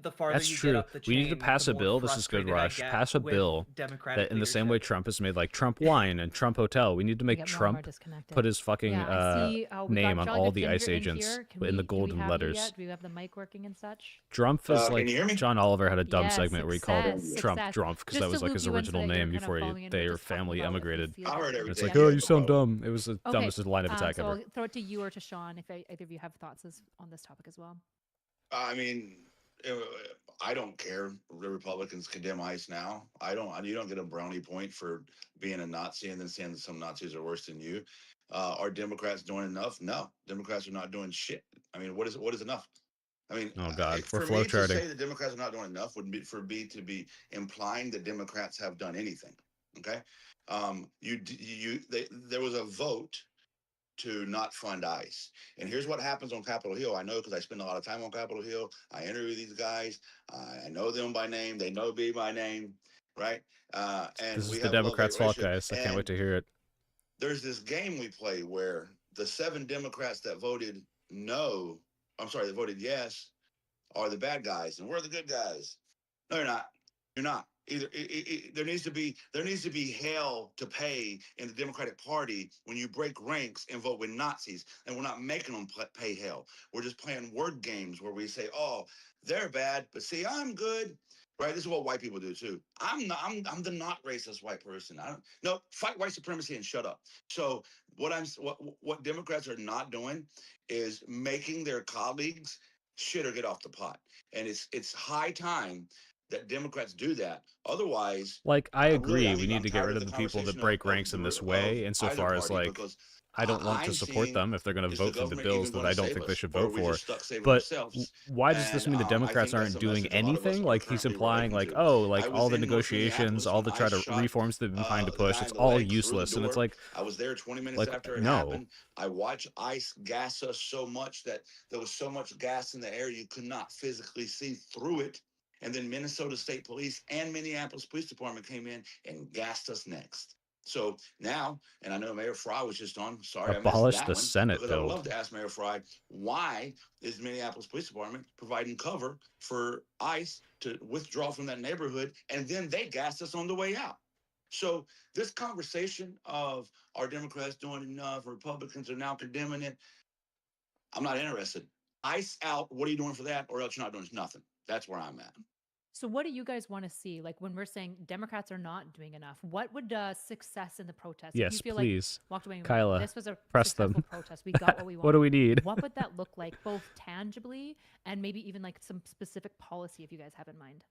the farther That's you get true. up the We need to chain, pass the a more bill. This is good, frustrated I Rush. get Pass a with bill Democratic that in the same way leadership. Trump has made like Trump wine and Trump hotel. We need to We make get more and more Trump disconnected. put his fucking Yeah, I see. We name got on Jolly all Good the ICE Ginger in agents here. in the Can we golden have letters. You yet? Do we have the mic working and such? Drumpf is Can like you hear me? John Oliver had a dumb Yes, segment where he called success, Trump success. Drumpf because Just that to was like loop his you in so original that you're name kind of before following in, we're their just talking family about if you emigrated. feel I heard that And it's everything. like, Yeah, oh, no you sound problem. dumb. It was the Okay, dumbest line of attack so ever. I'll throw it to you or to Sean if either of you have thoughts on this topic as well. I mean, I don't care. The Republicans condemn ICE now. I don't. You don't get a brownie point for being a Nazi and then saying that some Nazis are worse than you. Are Democrats doing enough? No, Democrats are not doing shit. I mean, what is enough? I mean, Oh God, we're for flow me to charting. say that Democrats are not doing enough would be for me to be implying that Democrats have done anything. Okay, there was a vote to not fund ICE. And here's what happens on Capitol Hill. I know because I spend a lot of time on Capitol Hill. I interview these guys. I know them by name. They know me by name, right? And This we is the have a Democrats' love-hate fault, relationship. guys. I can't And wait to hear it. there's this game we play where the 7 Democrats that voted no, I'm sorry, that voted yes, are the bad guys, and we're the good guys. No, you're not. You're not. Either there needs to be hell to pay in the Democratic Party when you break ranks and vote with Nazis, and we're not making them pay hell. We're just playing word games where we say, "Oh, they're bad, but see, I'm good." Right? This is what white people do too. I'm the not racist white person. I don't no fight white supremacy and shut up. So what Democrats are not doing is making their colleagues shit or get off the pot. And it's high time that Democrats do that. Otherwise, Like, I agree. We I'm need to get tired rid of of the the people that conversation break ranks in this way, of insofar either as party, like because I don't want to I'm support seeing, them if they're going to is the vote for the government bills even that going I to don't save think they us, should or are vote we for. just stuck saving But ourselves? why does this And mean the I Democrats think that's aren't the doing message a lot of us anything? are Like he's currently implying, relating like, to. oh, I like was all the in North negotiations, Minneapolis all when the I try to shot reforms they've been trying to the push. guy It's in the all leg through the useless, and it's door. like, I was there 20 minutes after it no. happened. I watched ICE gas us so much that there was so much gas in the air you could not physically see through it. And then Minnesota State Police and Minneapolis Police Department came in and gassed us next. So now, and I know Mayor Fry was just on. Sorry, I missed Abolish that the one Senate, because I would though. love to ask Mayor Fry, why is Minneapolis Police Department providing cover for ICE to withdraw from that neighborhood, and then they gassed us on the way out? So this conversation of are Democrats doing enough, Republicans are now condemning it, I'm not interested. ICE out. What are you doing for that? Or else you're not doing nothing. That's where I'm at. So what do you guys want to see? Like when we're saying Democrats are not doing enough, what would success in the protest? If you Yes, feel please. like walked away and Kyla, this was a press successful them. protest, we got what we wanted. What do we need? What would that look like, both tangibly and maybe even like some specific policy if you guys have in mind?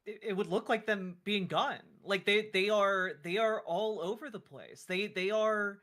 It would look like them being gone. Like they are all over the place. They are.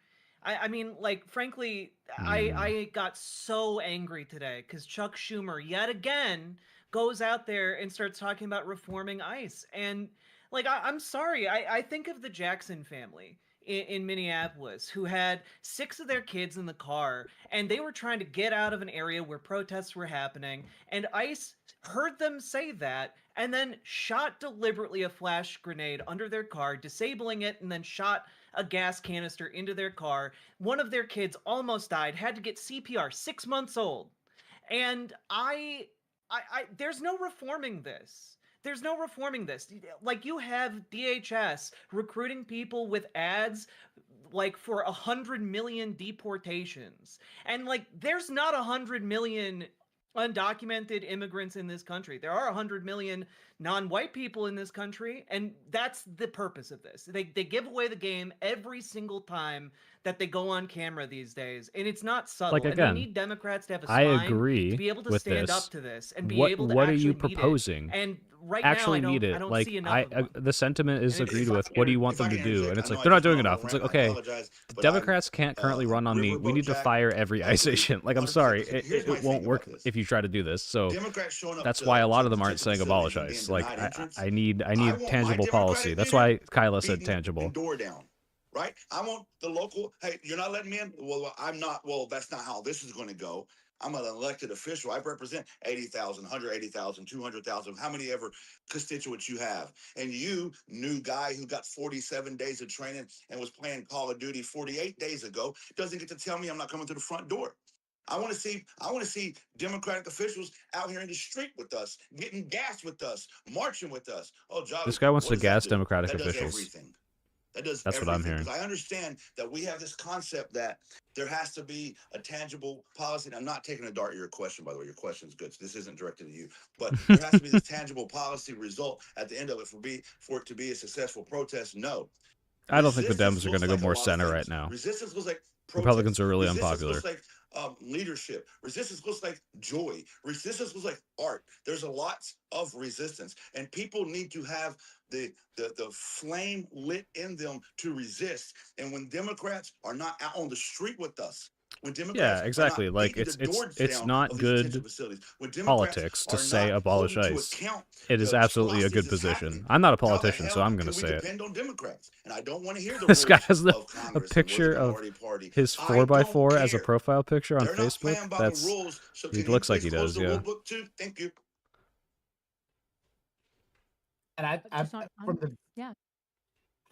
I mean, like, frankly, I got so angry today because Chuck Schumer yet again goes out there and starts talking about reforming ICE. And like, I'm sorry, I think of the Jackson family in Minneapolis who had 6 of their kids in the car, and they were trying to get out of an area where protests were happening, and ICE heard them say that and then shot deliberately a flash grenade under their car, disabling it, and then shot a gas canister into their car. One of their kids almost died, had to get CPR, 6 months old. And I there's no reforming this. There's no reforming this. Like, you have DHS recruiting people with ads like for 100 million deportations. And like, there's not 100 million undocumented immigrants in this country. There are 100 million non-white people in this country, and that's the purpose of this. They give away the game every single time that they go on camera these days, and it's not subtle. Like, again, and we need Democrats to have a I spine agree to be able to with stand this. up to this and be What able to what are actually you meet proposing? it. And right Actually now, meet I it. don't Like, see enough of them. the sentiment is And agreed if I with. What do can- you want if I them to can do? interject, And I it's know like I they're not just doing went off enough. on a It's like, rant, and I okay, apologize, the but Democrats can't currently run on me. We need to Riverboat fire every Jack, ICE agreed agent. Like, I'm 100%. sorry, Here's my it won't thing work about this. if you try to do this. So Democrats showing up that's to why a lot of them aren't detention saying abolish facilities and being ICE. Like, denied entrance. I need I want my tangible policy. Democratic That's leader why Kyla said beating the tangible. door down, right? I want the local, hey, you're not letting me in? Well, I'm not. Well, that's not how this is going to go. I'm an elected official. I represent 80,000, 180,000, 200,000, how many ever constituents you have. And you, new guy who got 47 days of training and was playing Call of Duty 48 days ago, doesn't get to tell me I'm not coming to the front door. I want to see Democratic officials out here in the street with us, getting gas with us, marching with us. Oh, Jolly, This guy wants what to does that gas do? Democratic That does officials. everything. That does That's what I'm everything. hearing. Because I understand that we have this concept that there has to be a tangible policy. And I'm not taking a dart at your question, by the way. Your question is good. So this isn't directed at you. But there has to be this tangible policy result at the end of it for it to be a successful protest. No. I don't think the Resistance Dems are going to looks go like a more lot of center right things. now. Resistance looks like Republicans protest. are really Resistance unpopular. looks like leadership. Resistance looks like joy. Resistance looks like art. There's a lot of resistance, and people need to have the flame lit in them to resist. And when Democrats are not out on the street with us, when Democrats Yeah, exactly. are not Like beating the doors it's down not of these detention good facilities, when Democrats politics to are say not abolish holding to ICE. account It is the absolutely a good atrocities that's position. happening, I'm not a how the politician, so hell I'm going to can we say it. depend on Democrats? And I don't want to hear the This guy rules has of a Congress picture and we're the of minority party. his I don't 4x4 as a care. profile picture on They're not Facebook. playing by the rules. So He can looks you like please he close does, the yeah. rule book too? Thank you. And I Just not from the yeah.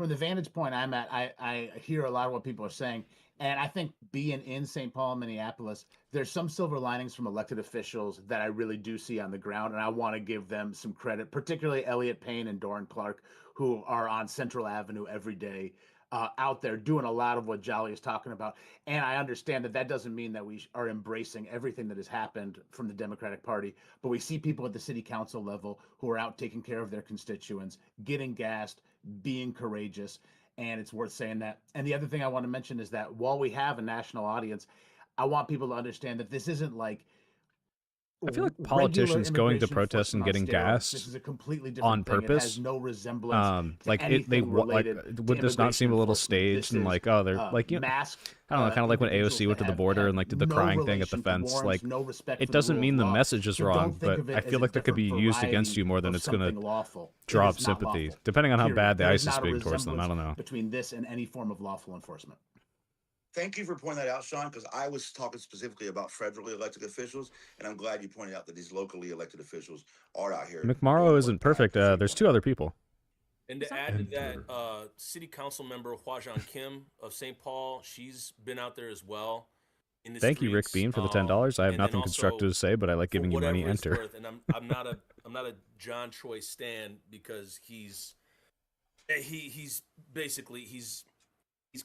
from the vantage point I'm at, I hear a lot of what people are saying. And I think being in St. Paul, Minneapolis, there's some silver linings from elected officials that I really do see on the ground. And I want to give them some credit, particularly Elliot Payne and Doran Clark, who are on Central Avenue every day, out there doing a lot of what Jolly is talking about. And I understand that that doesn't mean that we are embracing everything that has happened from the Democratic Party, but we see people at the city council level who are out taking care of their constituents, getting gassed, being courageous. And it's worth saying that. And the other thing I want to mention is that while we have a national audience, I want people to understand that this isn't like I feel like regular politicians going to immigration protest and enforcement on getting steroids. This gassed is a completely on different thing. It has purpose. no resemblance to Like anything like related to would this not seem immigration a little enforcement. staged This and is like, oh, they're like, you know, masked I don't know, kind of like when individuals AOC that went to the border have and like did the no crying thing at the relation to fence. warrants, Like, no respect it for the doesn't rule mean of the law. message is So wrong, don't think but of it I as feel a like that could be different used against variety you more than of it's going to something lawful. It draw is up not sympathy, lawful, depending on how period. bad the There ICE is is not a being towards them. I don't resemblance know. between this and any form of lawful enforcement. Thank you for pointing that out, Sean, because I was talking specifically about federally elected officials, and I'm glad you pointed out that these locally elected officials are out here. McMorrow isn't perfect. There's two other people. And to add to that, City Council member Hwajeon Kim of St. Paul, she's been out there as well. In the Thank you, Rick streets, Bean, for the $10. I have and then nothing constructive to also, say, but I like for giving you money. whatever it's Enter. worth, and I'm not a John Choi stan because he's basically he's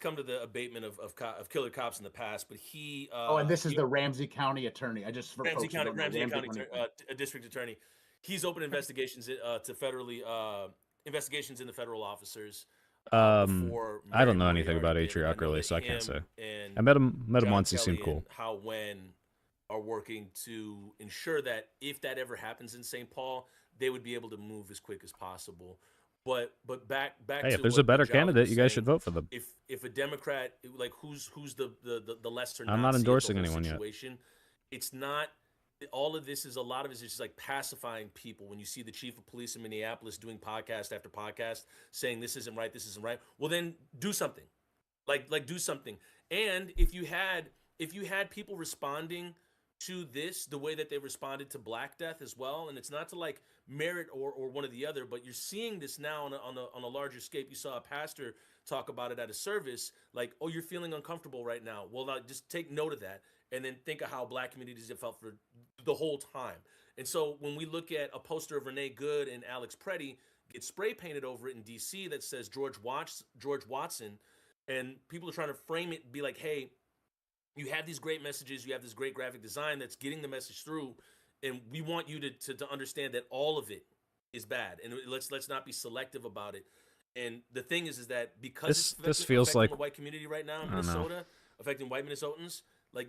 come to the abatement of killer cops in the past, but he And this is the Ramsey County attorney. I just for Ramsey folks who don't know, County district attorney. He's opened investigations to federally investigations into federal officers. Before I don't know Mary anything about Moriarty did, and I Atrioc know really, that so I can't say. him and I met him John once. He Kelly seemed cool. and How Wen are working to ensure that if that ever happens in St. Paul, they would be able to move as quick as possible. But back Hey, to if there's what a better Jolly candidate, was you guys saying, should vote for them. If a Democrat, like who's the lesser I'm not Nazi of the endorsing whole anyone yet. situation, it's not. All of this is a lot of it is just like pacifying people. When you see the chief of police in Minneapolis doing podcast after podcast saying this isn't right, well then do something, like do something. And if you had people responding to this the way that they responded to Black Death as well, and it's not to like merit or one or the other, but you're seeing this now on a larger scale. You saw a pastor talk about it at a service, like, oh, you're feeling uncomfortable right now. Well, now just take note of that, and then think of how Black communities have felt for the whole time. And so when we look at a poster of Renee Good and Alex Preddy get spray painted over it in DC that says George Watson, and people are trying to frame it and be like, hey, you have these great messages, you have this great graphic design that's getting the message through, and we want you to understand that all of it is bad, and let's not be selective about it. And the thing is that because this feels affecting like the white community right now in Minnesota, affecting white Minnesotans, like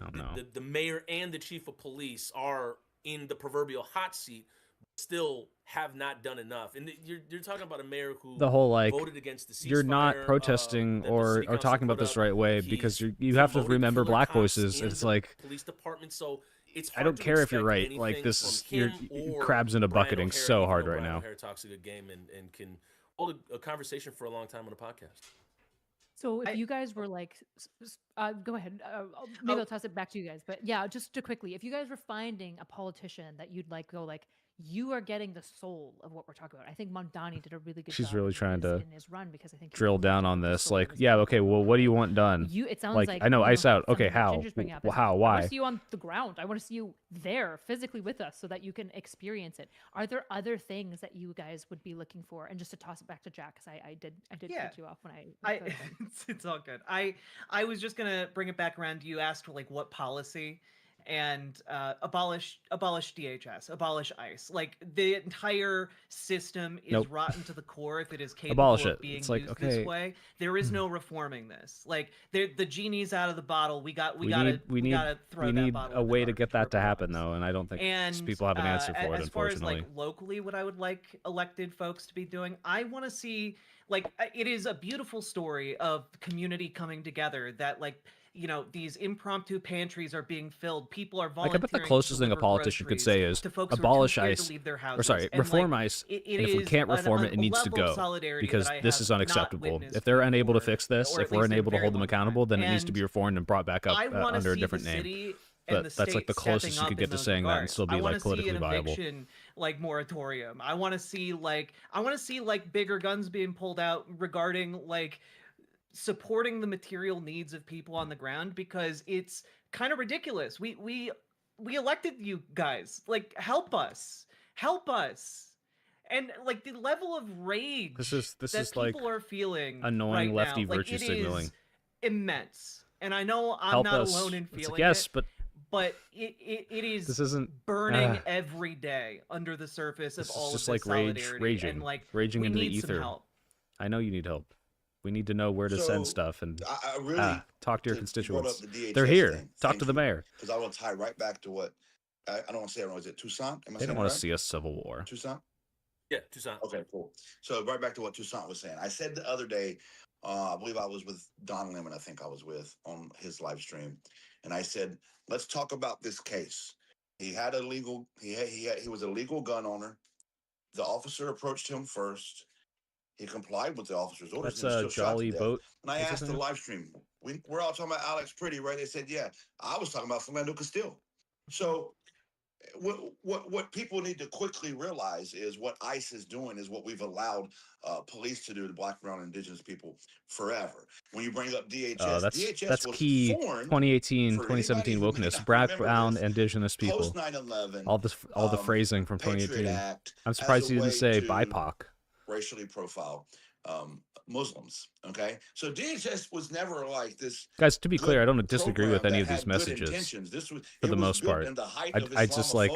the mayor and the chief of police are in the proverbial hot seat, but still have not done enough. And you're talking about a mayor who the whole like voted against the ceasefire, you're not protesting or talking about this right way because you have to remember Black voices. It's like police department. So it's I don't care if you're right. Like this is you're crabs in a bucketing so hard right now. O'Hare talks a good game and can hold a conversation for a long time on a podcast. So if you guys were like, go ahead. Maybe I'll toss it back to you guys. But yeah, just to quickly, if you guys were finding a politician that you'd like go like, you are getting the soul of what we're talking about. I think Mondani did a really good She's job really trying to in his run, because I think he drill really down took on the this. soul of Like, this yeah, game. okay, well, what do you want done? It sounds like I know Ice Out. Okay, something that how? Ginger's bringing up is, How? I Why? want to see you on the ground. I want to see you there physically with us so that you can experience it. Are there other things that you guys would be looking for? And just to toss it back to Jack, because I did cut you off when I it's all good. I was just gonna bring it back around. You asked like what policy, and abolish DHS, abolish ICE. Like the entire system is rotten to the core if it is capable of being used this way. There is no reforming this. Like the genie's out of the bottle. We gotta throw that bottle. We need a way to get that to happen, though, and I don't think people have an answer for it, as far as unfortunately. like locally, what I would like elected folks to be doing, I want to see, like, it is a beautiful story of community coming together, that like, you know, these impromptu pantries are being filled. People are volunteering. Like, I bet the closest thing a politician could say is abolish ICE. Or sorry, reform ICE. And if we can't reform it, it needs to go, because this is unacceptable. If they're unable to fix this, if we're unable to hold them accountable, then it needs to be reformed and brought back up under a different name. But that's like the closest you could get to saying that and still be like politically viable. Like moratorium. I want to see like bigger guns being pulled out regarding like supporting the material needs of people on the ground, because it's kind of ridiculous. We elected you guys. Like, help us. And like the level of rage this is people like are feeling annoying right lefty now, virtue like, signaling. Immense. And I know I'm help not us. alone in feeling like, yes, it. But it is this isn't burning every day under the surface of all of this like solidarity, and like raging we into need the ether. some help. I know you need help. We need to know where to send stuff, and I really talk to your constituents. The They're here. Thing. Talk to the mayor. Because I want to tie right back to what I don't want to say it wrong. Is it Toussaint? They don't want to see a civil war. Toussaint? Yeah, Toussaint. Okay, cool. So right back to what Toussaint was saying. I said the other day, I believe I was with Don Lemon, I think I was with, on his live stream. And I said, let's talk about this case. He had a legal, he was a legal gun owner. The officer approached him first. He complied with the officer's orders. That's a Jolly Boat. And I asked the live stream, we're all talking about Alex Pretty, right? They said, yeah. I was talking about Philando Castile. So what people need to quickly realize is what ICE is doing is what we've allowed police to do to Black, brown, and indigenous people forever. When you bring up DHS, DHS that's was key. formed 2018, 2017 wokeness, Black, brown, indigenous people. Post 9/11, all the phrasing from 2018. Act, I'm surprised you didn't say BIPOC. Racially profile Muslims. Okay, so DHS was never like this. Guys, to be clear, I don't disagree with any of these messages. For the most part, I just like,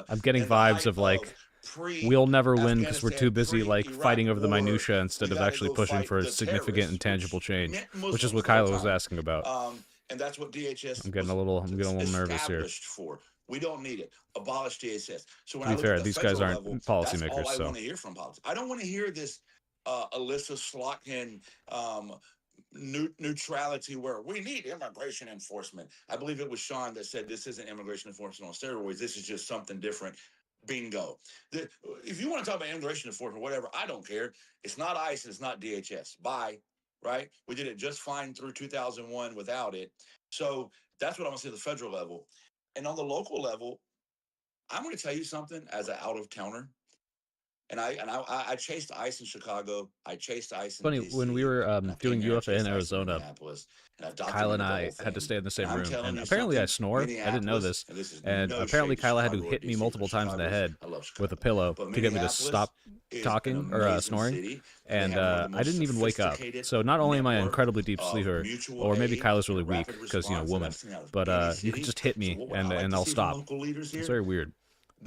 I'm getting vibes of like, we'll never win because we're too busy like fighting over the minutia instead of actually pushing for significant and tangible change, which is what Kyla was asking about. And that's what DHS. I'm getting a little nervous here. We don't need it. Abolish DHS. So when to be fair, these guys aren't policymakers. That's all I so want to hear from politics. I don't want to hear this Alyssa Slotkin neutrality where we need immigration enforcement. I believe it was Sean that said this isn't immigration enforcement on steroids. This is just something different. Bingo. If you want to talk about immigration enforcement, whatever, I don't care. It's not ICE. It's not DHS. Bye. Right? We did it just fine through 2001 without it. So that's what I want to see at the federal level. And on the local level, I'm going to tell you something as an out-of-towner. And I chased ICE in Chicago. I chased ICE in funny DC, when we were doing UFA in Arizona, Kyle and I had to stay in the same room, and apparently I snore. I didn't know this, and apparently Kyla had to hit me multiple times in the head with a pillow to get me to stop talking or snoring, and I didn't even wake up. So not only am I an incredibly deep sleeper, or maybe Kyla's really weak because woman, but you could just hit me and I'll stop. It's very weird.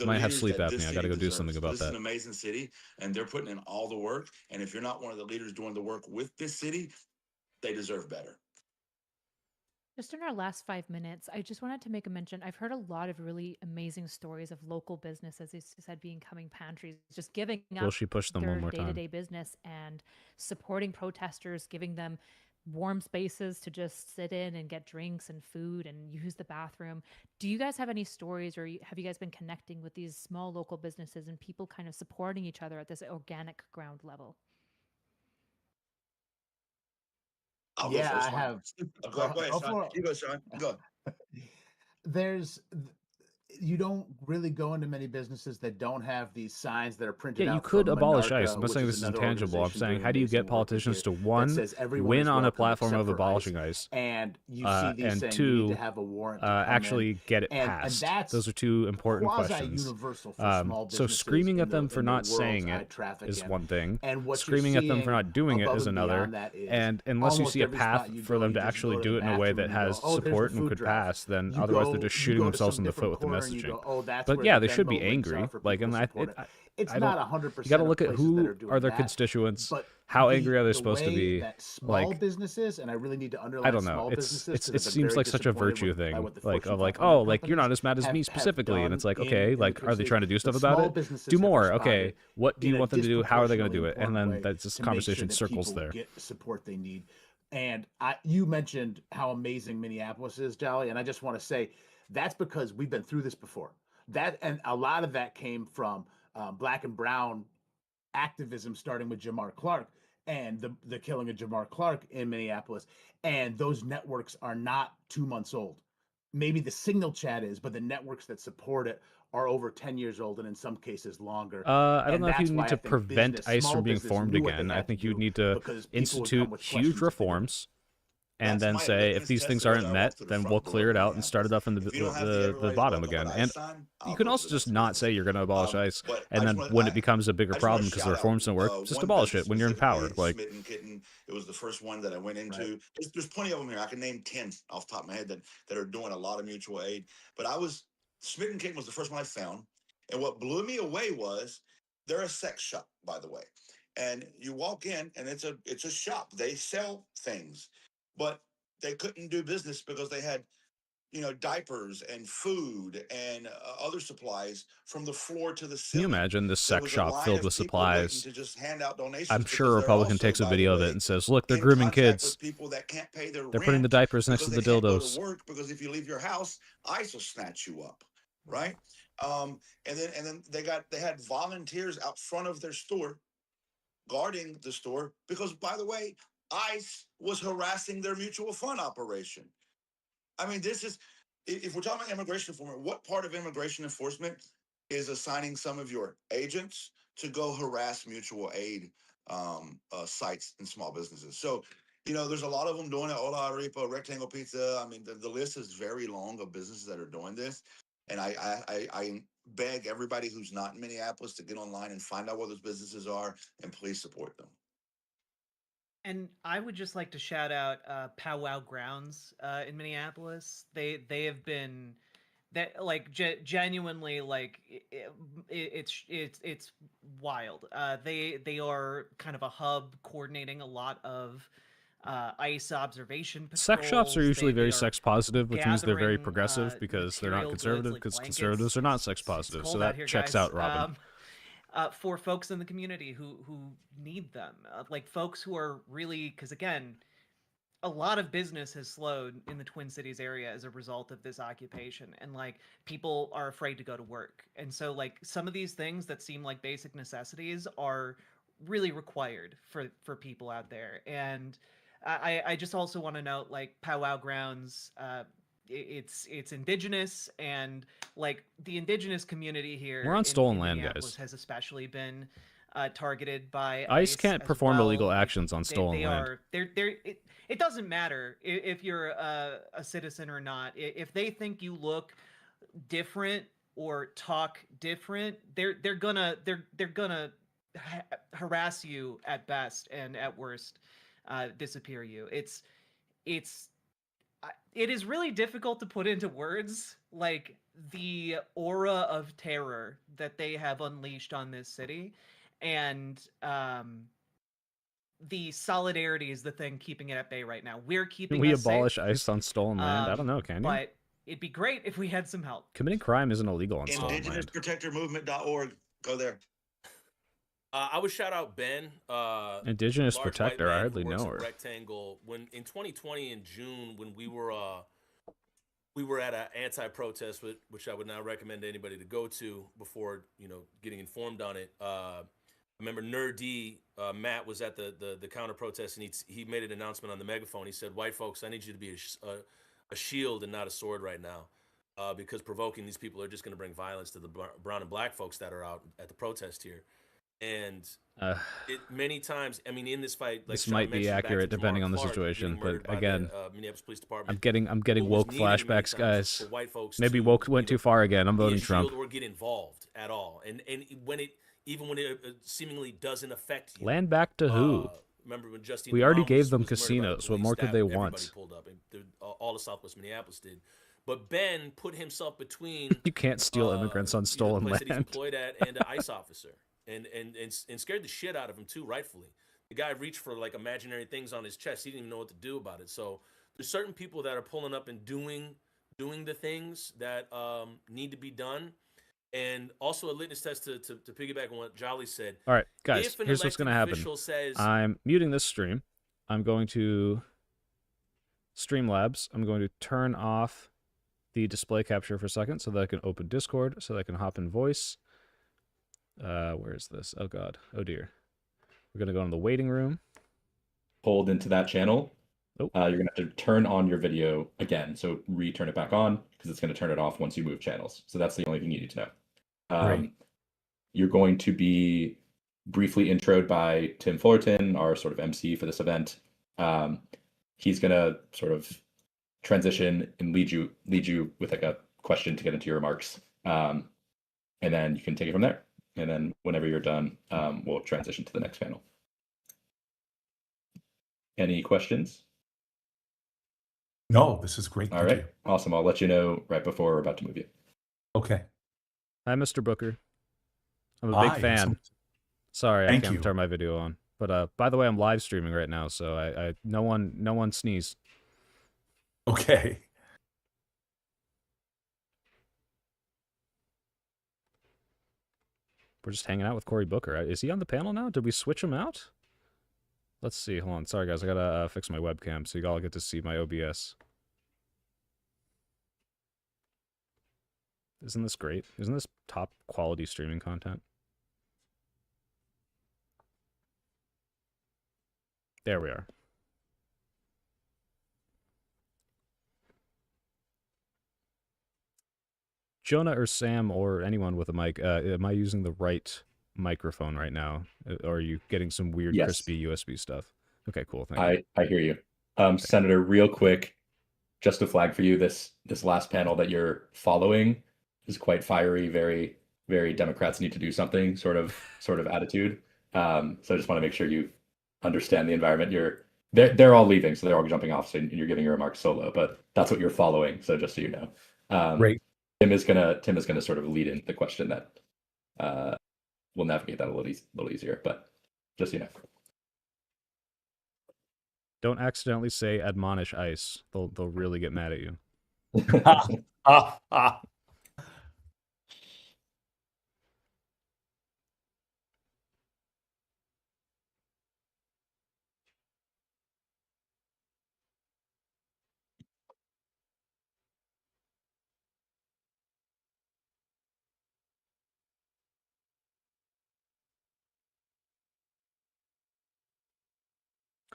I might have sleep apnea. I got to go do something about that. This is an amazing city, and they're putting in all the work. And if you're not one of the leaders doing the work with this city, they deserve better. Just in our last 5 minutes, I just wanted to make a mention. I've heard a lot of really amazing stories of local businesses, as you said, becoming pantries, just giving up Will she push them their one more time? day-to-day business and supporting protesters, giving them warm spaces to just sit in and get drinks and food and use the bathroom. Do you guys have any stories, or have you guys been connecting with these small local businesses and people kind of supporting each other at this organic ground level? Yeah, I have. Go ahead, Sean. You go, Sean. Go. you don't really go into many businesses that don't have these signs that are printed out. Yeah, you could from abolish Monarca, ICE. I'm not saying which this is another intangible. I'm organization saying, doing how do you amazing get work in politicians here, to, that one, says everyone win is on a welcome platform except of for abolishing ICE, and you see these and saying you need to two, have a warrant to come actually get it and passed? that's Those are two important questions. quasi-universal for small So businesses screaming in at them the for in the not world's saying I it traffic is in. one thing. And what Screaming you're at them for seeing not doing it above is and another. beyond that is And unless you almost see a every path spot you for go, them you to just actually go to do the it in a way bathroom that and you go, has oh, there's the support and food could drive. pass, then You otherwise they're go just you shooting go to themselves some in the foot different with the corner and you messaging. go, oh, that's But where yeah, the they should be Venmo links are angry. for Like, people and to support it. It's I not don't. 100% You got to of look at places that who are doing are their that, constituents. but How angry are they the supposed to way be? that small Like, businesses, and I really need to I underline don't know. small It's businesses because it I've been seems very like such a disappointed virtue by thing. what the Like, Fortune of like, 500 oh, like you're not companies as mad as me have specifically, and done it's like, okay, in the like, Twin are they Cities. trying to do The stuff about small it? businesses Do have more. responded Okay, what do in you a want them to do? How are they going to do disproportionately it? And important then way that's this to make sure conversation that circles people there. get the support they need. And you mentioned how amazing Minneapolis is, Jolly, and I just want to say that's because we've been through this before. That and a lot of that came from black and brown activism, starting with Jamar Clark and the killing of Jamar Clark in Minneapolis. And those networks are not 2 months old. Maybe the signal chat is, but the networks that support it are over 10 years old and in some cases longer. I don't And know if you that's need why to I think prevent ICE small from being business formed knew what they again. I had to think you do need to because people would institute come with huge questions if they didn't. reforms, and That's then my say if litmus these test things of whether aren't I met, walk through the then front we'll door clear of it out and start Minneapolis. it up in If you don't have the the everybody's bottom welcome again. at And ICE sign, you I'll can go also to the just next not business. say you're going to abolish ICE, But and then when it becomes a bigger I just want problem to because shout the out reforms don't work, just one abolish business it when you're in power. specifically, Like, Smitten Kitten. It was the first one that I went into. There's plenty of them here. I can name 10 off the top of my head that are doing a lot of mutual aid. But Smitten Kitten was the first one I found. And what blew me away was they're a sex shop, by the way. And you walk in and it's a shop. They sell things, but they couldn't do business because they had diapers and food and other supplies from the floor to the can you ceiling. imagine this There sex was a shop line filled of with people waiting supplies? to just hand out donations I'm because sure a they're Republican also, takes a by the video of it way, and says, look, they're in grooming contact kids. with people that can't pay their They're putting the rent diapers next because to they the can't go dildos. to work, because if you leave your house, ICE will snatch you up, right? And then they had volunteers out front of their store guarding the store because, by the way, ICE was harassing their mutual fund operation. I mean, if we're talking about immigration enforcement, what part of immigration enforcement is assigning some of your agents to go harass mutual aid sites and small businesses? So, there's a lot of them doing it. Hola Arepa, Rectangle Pizza. I mean, the list is very long of businesses that are doing this. And I beg everybody who's not in Minneapolis to get online and find out what those businesses are and please support them. And I would just like to shout out Powwow Grounds in Minneapolis. They have been that like genuinely like it's wild. They are kind of a hub coordinating a lot of ICE observation patrols. Sex shops are usually very sex positive, which means they're very gathering, progressive because they're not material goods conservative, like because blankets. conservatives are not sex It's positive. So cold out that here, checks guys. out, Robin. For folks in the community who need them, like folks who are really, because again, a lot of business has slowed in the Twin Cities area as a result of this occupation, and like people are afraid to go to work, and so like some of these things that seem like basic necessities are really required for people out there. And I just also want to note, like, Powwow Grounds, it's indigenous, and like the indigenous community here We're on stolen in land, Minneapolis guys. has especially been targeted by ICE can't as perform well. illegal actions on stolen they land. are it doesn't matter if you're a citizen or not. If they think you look different or talk different, they're gonna harass you at best, and at worst disappear you. It is really difficult to put into words, like, the aura of terror that they have unleashed on this city, and the solidarity is the thing keeping it at bay right now. We're keeping Can we us abolish safe, ICE on stolen land? I don't know, can you? but it'd be great if we had some help. Committing crime isn't illegal on stolen land. IndigenousProtectorMovement.org. Go there. I would shout out Ben, Indigenous large Protector. white I man hardly who works know at her. Rectangle. When in 2020 in June, when we were at an anti-protest, which I would not recommend to anybody to go to before getting informed on it. I remember Nerd D, Matt was at the counter protest, and he made an announcement on the megaphone. He said, "White folks, I need you to be a shield and not a sword right now." because provoking these people are just going to bring violence to the brown and black folks that are out at the protest here. And many times, I mean, in this fight, like this Sean might be accurate depending on the Clark situation, but by again, the, Minneapolis Police Department, I'm getting woke flashbacks, guys. For white folks maybe to, woke went too far again. I'm voting be a Trump. shield or get involved at all, and when it seemingly doesn't affect you. Land back to who? Remember when Justine we already Mom gave them was murdered by the casinos. What police, more could they everybody want? pulled up, and all of Southwest Minneapolis did. But Ben put himself between you can't steal immigrants on stolen the place land. That he's employed at and an ICE officer, and scared the shit out of him too, rightfully. The guy reached for like imaginary things on his chest. He didn't even know what to do about it. So there's certain people that are pulling up and doing the things that need to be done. And also a litmus test to piggyback on what Jolly said. All right, guys, here's what's going to happen. I'm muting this stream. I'm going to Streamlabs. I'm going to turn off the display capture for a second so that I can open Discord, so that I can hop in voice. Where is this? Oh, God. Oh, dear. We're going to go in the waiting room. Pulled into that channel. Oh. You're going to have to turn on your video again. So return it back on because it's going to turn it off once you move channels. So that's the only thing you need to know. Right. You're going to be briefly introed by Tim Fullerton, our sort of MC for this event. He's going to sort of transition and lead you with like a question to get into your remarks. And then you can take it from there. And then whenever you're done, we'll transition to the next panel. Any questions? No, this is great. All right. Awesome. I'll let you know right before we're about to move you. Okay. Hi, Mr. Booker. I'm a big fan. Sorry, I can't turn my video on. But by the way, I'm live streaming right now, so I no one sneeze. Okay. We're just hanging out with Cory Booker. Is he on the panel now? Did we switch him out? Let's see. Hold on. Sorry, guys. I gotta fix my webcam so you all get to see my OBS. Isn't this great? Isn't this top quality streaming content? There we are. Jonah or Sam or anyone with a mic, am I using the right microphone right now? Or are you getting some weird crispy USB stuff? Okay, cool. Thank you. I hear you. Senator, real quick, just to flag for you, this last panel that you're following is quite fiery, very, very Democrats need to do something sort of attitude. So I just want to make sure you understand the environment. They're all leaving, so they're all jumping off, so you're giving your remarks solo, but that's what you're following. So just so you know. Great. Tim is gonna sort of lead in the question that we'll navigate that a little easier, but just so you know. Don't accidentally say admonish ICE. They'll really get mad at you.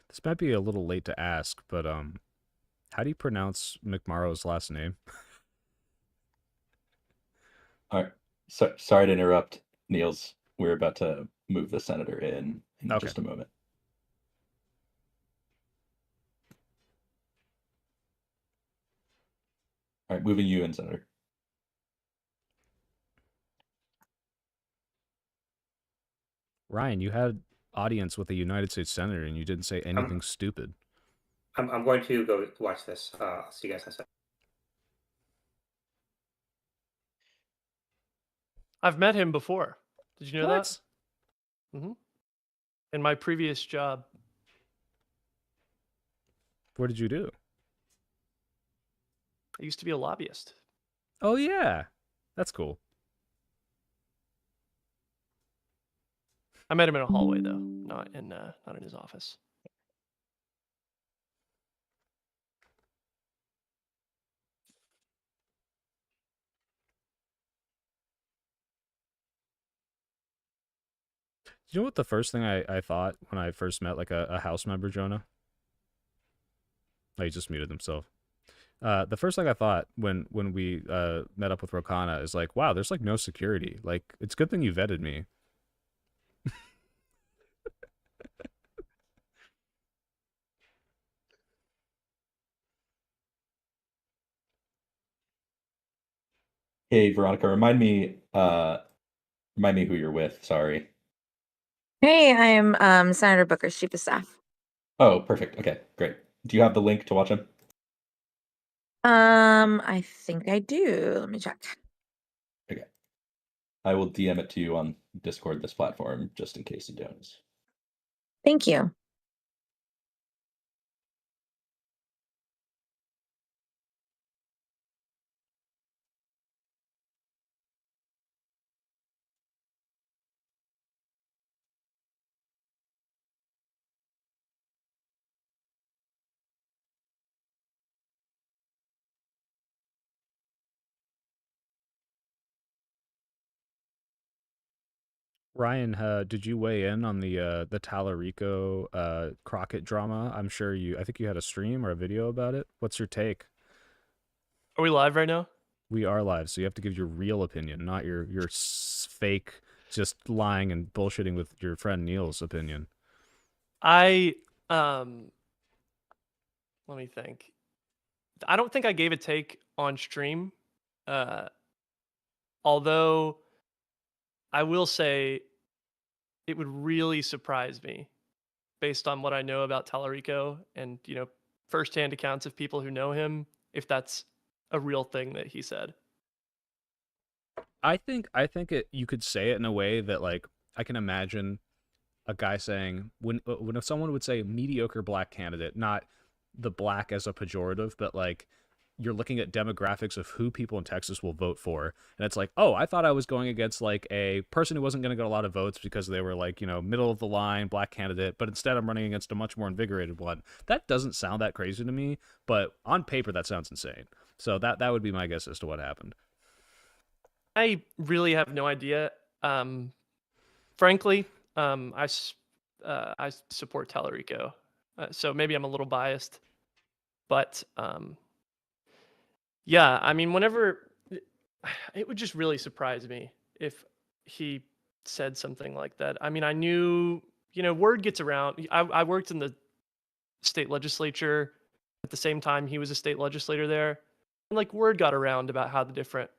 This might be a little late to ask, but how do you pronounce McMorrow's last name? All right. So, sorry to interrupt, Niels. We're about to move the senator in just a moment. All right, moving you in, Senator. Ryan, you had audience with a United States senator and you didn't say anything stupid. I'm going to go watch this. I'll see you guys in a second. I've met him before. Did you know What? that? Mm-hmm. In my previous job. What did you do? I used to be a lobbyist. Oh yeah, that's cool. I met him in a hallway though, not in his office. You know what the first thing I thought when I first met like a House member, Jonah? Oh, he just muted himself. The first thing I thought when we met up with Rokana is like, wow, there's like no security. Like, it's a good thing you vetted me. Hey, Veronica, remind me who you're with. Sorry. Hey, I am Senator Booker's chief of staff. Oh, perfect. Okay, great. Do you have the link to watch him? I think I do. Let me check. Okay. I will DM it to you on Discord, this platform, just in case you don't. Thank you. Ryan, did you weigh in on the Tallarico Crockett drama? I think you had a stream or a video about it. What's your take? Are we live right now? We are live, so you have to give your real opinion, not your fake, just lying and bullshitting with your friend Neil's opinion. Let me think. I don't think I gave a take on stream. Although I will say it would really surprise me based on what I know about Tallarico and, firsthand accounts of people who know him, if that's a real thing that he said. I think you could say it in a way that, like, I can imagine a guy saying when someone would say mediocre black candidate, not the black as a pejorative, but like you're looking at demographics of who people in Texas will vote for, and it's like, oh, I thought I was going against like a person who wasn't going to get a lot of votes because they were like, middle of the line black candidate, but instead I'm running against a much more invigorated one. That doesn't sound that crazy to me, but on paper that sounds insane. So that would be my guess as to what happened. I really have no idea. Frankly, I support Tallarico, so maybe I'm a little biased, but yeah, I mean, whenever it would just really surprise me if he said something like that. I mean, I knew, word gets around. I worked in the state legislature at the same time he was a state legislator there, and like word got around about how the different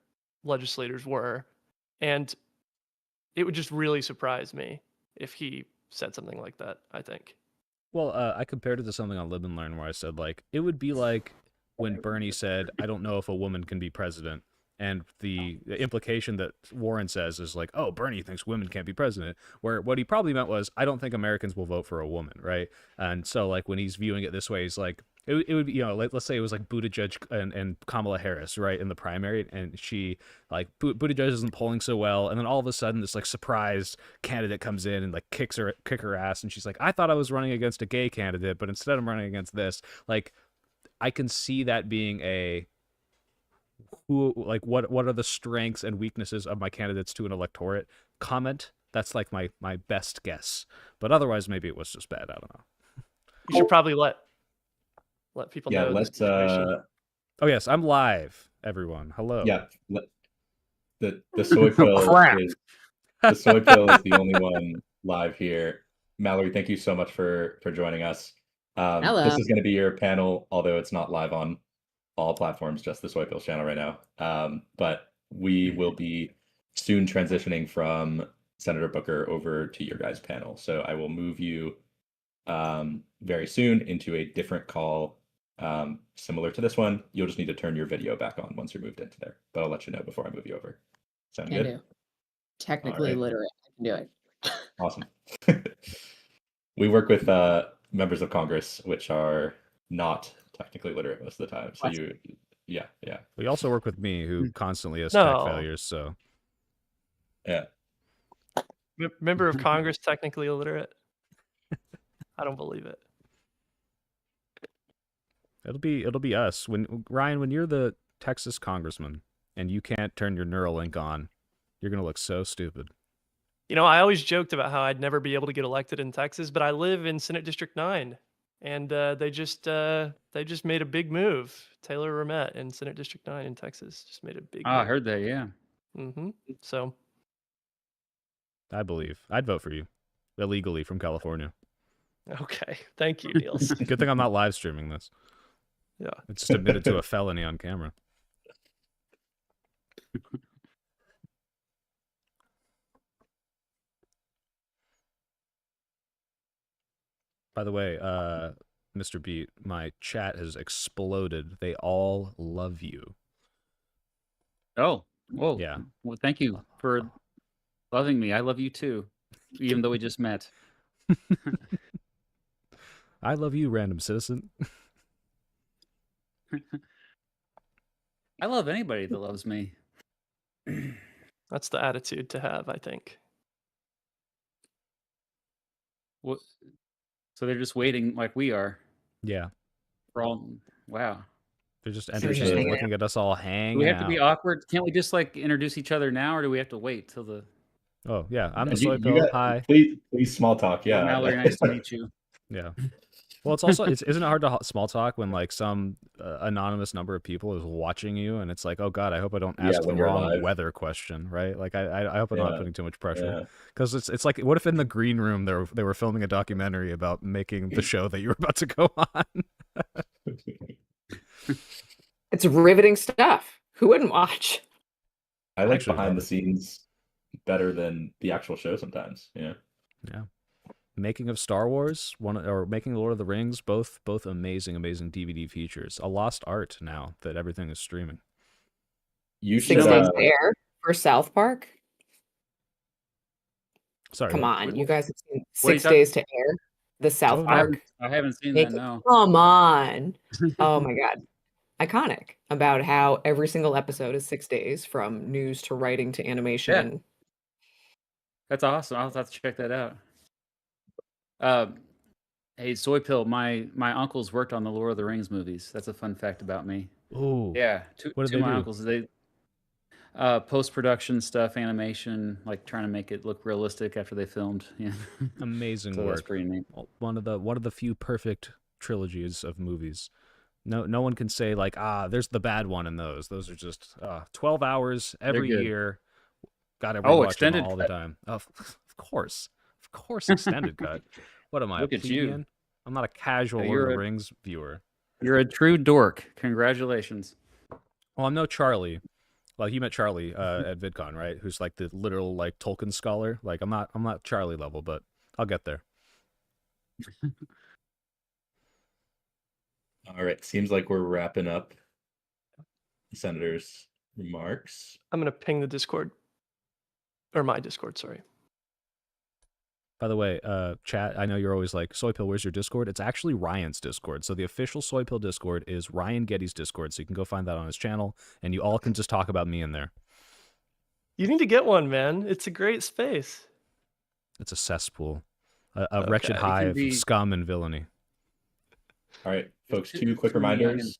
legislators were, and it would just really surprise me if he said something like that, I think. Well, I compared it to something on Live and Learn where I said, like, it would be like when Bernie said, I don't know if a woman can be president. And the implication that Warren says is like, oh, Bernie thinks women can't be president. Where what he probably meant was, I don't think Americans will vote for a woman, right? And so, like, when he's viewing it this way, he's like, it would be, let's say it was like Buttigieg and Kamala Harris, right, in the primary, and she, like, Buttigieg isn't polling so well, and then all of a sudden this, like, surprise candidate comes in and, like, kick her ass, and she's like, I thought I was running against a gay candidate, but instead I'm running against this. Like, I can see that being what are the strengths and weaknesses of my candidates to an electorate comment. That's like my best guess, but otherwise maybe it was just bad. I don't know. You should probably let people know the situation. Oh yes, I'm live, everyone. Hello. Yeah, the soy pill is the only one live here. Mallory, thank you so much for joining us. Hello. This is going to be your panel, although it's not live on all platforms, just the Soy Pills channel right now. But we will be soon transitioning from Senator Booker over to your guys' panel. So I will move you very soon into a different call similar to this one. You'll just need to turn your video back on once you're moved into there. But I'll let you know before I move you over. Sound good? Do. Technically literate. I can do it. Awesome. We work with members of Congress, which are not technically literate most of the time. So yeah. We also work with me, who constantly has tech failures. So yeah. Member of Congress, technically illiterate. I don't believe it. It'll be us. When you're the Texas congressman and you can't turn your Neuralink on, you're gonna look so stupid. I always joked about how I'd never be able to get elected in Texas, but I live in Senate District 9. and they just made a big move. Taylor Ramette in Senate District 9 in Texas just made a big Oh, I move. heard that. Yeah. So I believe I'd vote for you illegally from California. okay, thank you, Niels. Good thing I'm not live streaming this. Yeah, it's just admitted to a felony on camera. By the way, Mr. Beat, my chat has exploded. They all love you. Oh, whoa. Yeah. Well, thank you for loving me. I love you too, even though we just met. I love you, random citizen. I love anybody that loves me. That's the attitude to have, I think. What? So they're just waiting like we are. Yeah. For all, wow. They're just entertained, looking at us all hang. Do we have to be awkward? Can't we just like introduce each other now, or do we have to wait till the? Oh yeah, I'm the soy pill. Hi. Please small talk. Yeah. Mallory, nice to meet you. Yeah. Well, it's also isn't it hard to small talk when like some anonymous number of people is watching you, and it's like, oh god, I hope I don't ask the wrong weather question, right? Like I hope I'm not putting too much pressure, because it's like, what if in the green room they were filming a documentary about making the show that you were about to go on? It's riveting stuff. Who wouldn't watch? I like behind the scenes better than the actual show sometimes. Yeah. Yeah. Making of Star Wars, making Lord of the Rings, both amazing DVD features. A lost art now that everything is streaming. You should 6 days to air for South Park. Sorry. Come on, you guys have seen 6 days to air the South Park. I haven't seen that. No. Come on. Oh my god. Iconic about how every single episode is 6 days, from news to writing to animation. Yeah. That's awesome. I'll have to check that out. Hey, Soy Pill, my uncles worked on the Lord of the Rings movies. That's a fun fact about me. Oh. Yeah. What did two they of my do? uncles, they post-production stuff, animation, like trying to make it look realistic after they filmed. Yeah. Amazing So work. that's pretty neat. One of the few perfect trilogies of movies. No one can say like, there's the bad one in those. Those are just 12 hours every year. Got to rewatch them all the time. Of course, extended cut. What am I? Look a at you. plebeian? I'm not a casual Yeah, Lord of the Rings viewer. You're a true dork. Congratulations. Well, I'm no Charlie. Like, you met Charlie at VidCon, right? Who's like the literal like Tolkien scholar. Like, I'm not Charlie level, but I'll get there. All right. Seems like we're wrapping up the senator's remarks. I'm gonna ping the Discord, or my Discord. Sorry. By the way, chat, I know you're always like, Soy Pill, where's your Discord? It's actually Ryan's Discord. So the official Soy Pill Discord is Ryan Getty's Discord. So you can go find that on his channel, and you all can just talk about me in there. You need to get one, man. It's a great space. It's a cesspool, a wretched hive of scum and villainy. All right, folks, two quick reminders.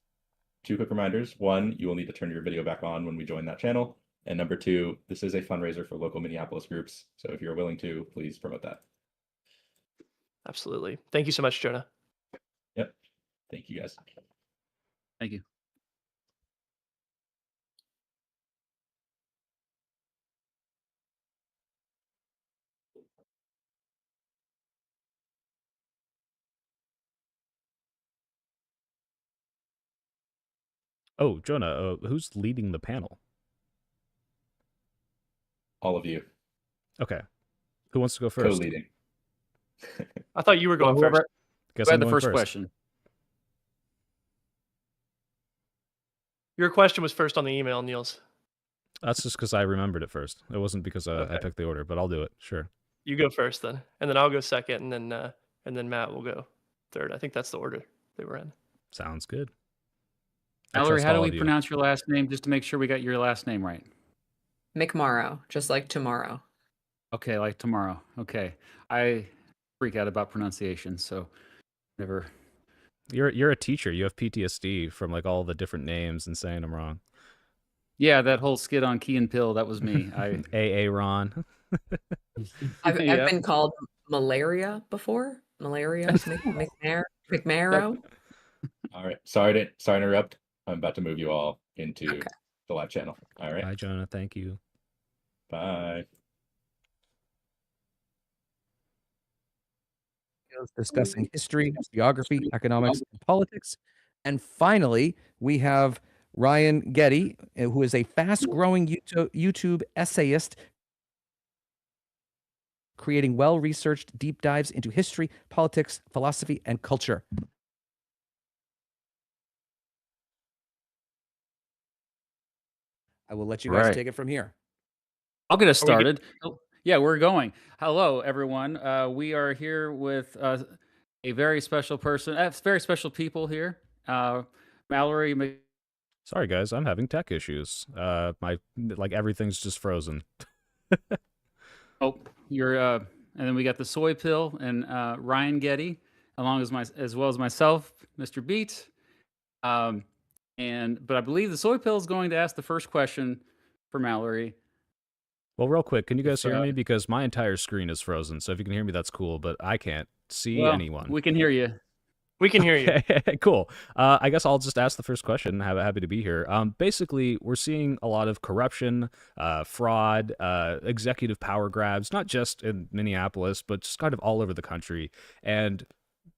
One, you will need to turn your video back on when we join that channel. And number two, this is a fundraiser for local Minneapolis groups. So if you're willing to, please promote that. Absolutely. Thank you so much, Jonah. Yep. Thank you, guys. Thank you. Oh, Jonah, who's leading the panel? All of you. Okay. Who wants to go first? Co-leading. I thought you were going first. Guess Who I'm had the going first question? Your question was first on the email, Niels. That's just because I remembered it first. It wasn't because I picked the order, but I'll do it. Sure. You go first then, and then I'll go second, and then Matt will go third. I think that's the order they were in. Sounds good. Mallory, how do we pronounce your last name, just to make sure we got your last name right? McMorrow, just like tomorrow. Okay, like tomorrow. Okay. I freak out about pronunciation, so never. You're a teacher. You have PTSD from like all the different names and saying them wrong. Yeah, that whole skit on Key and Pill, that was me. AA Ron. I've been called malaria before. Malaria, McMorrow. All right. Sorry to interrupt. I'm about to move you all into the live channel. All right. Bye, Jonah. Thank you. Bye. Discussing history, geography, economics, and politics. And finally, we have Ryan Getty, who is a fast-growing YouTube essayist creating well-researched deep dives into history, politics, philosophy, and culture. I will let you guys take it from here. I'll get us started. Yeah, we're going. Hello, everyone. We are here with a very special person, very special people here. Mallory. Sorry, guys. I'm having tech issues. Everything's just frozen. And then we got the soy pill and Ryan Getty, as well as myself, Mr. Beat. But I believe the soy pill is going to ask the first question for Mallory. Well, real quick, can you guys hear me? Because my entire screen is frozen. So if you can hear me, that's cool. But I can't see anyone. We can hear you. We can hear you. Cool. I guess I'll just ask the first question. Happy to be here. Basically, we're seeing a lot of corruption, fraud, executive power grabs, not just in Minneapolis, but just kind of all over the country. And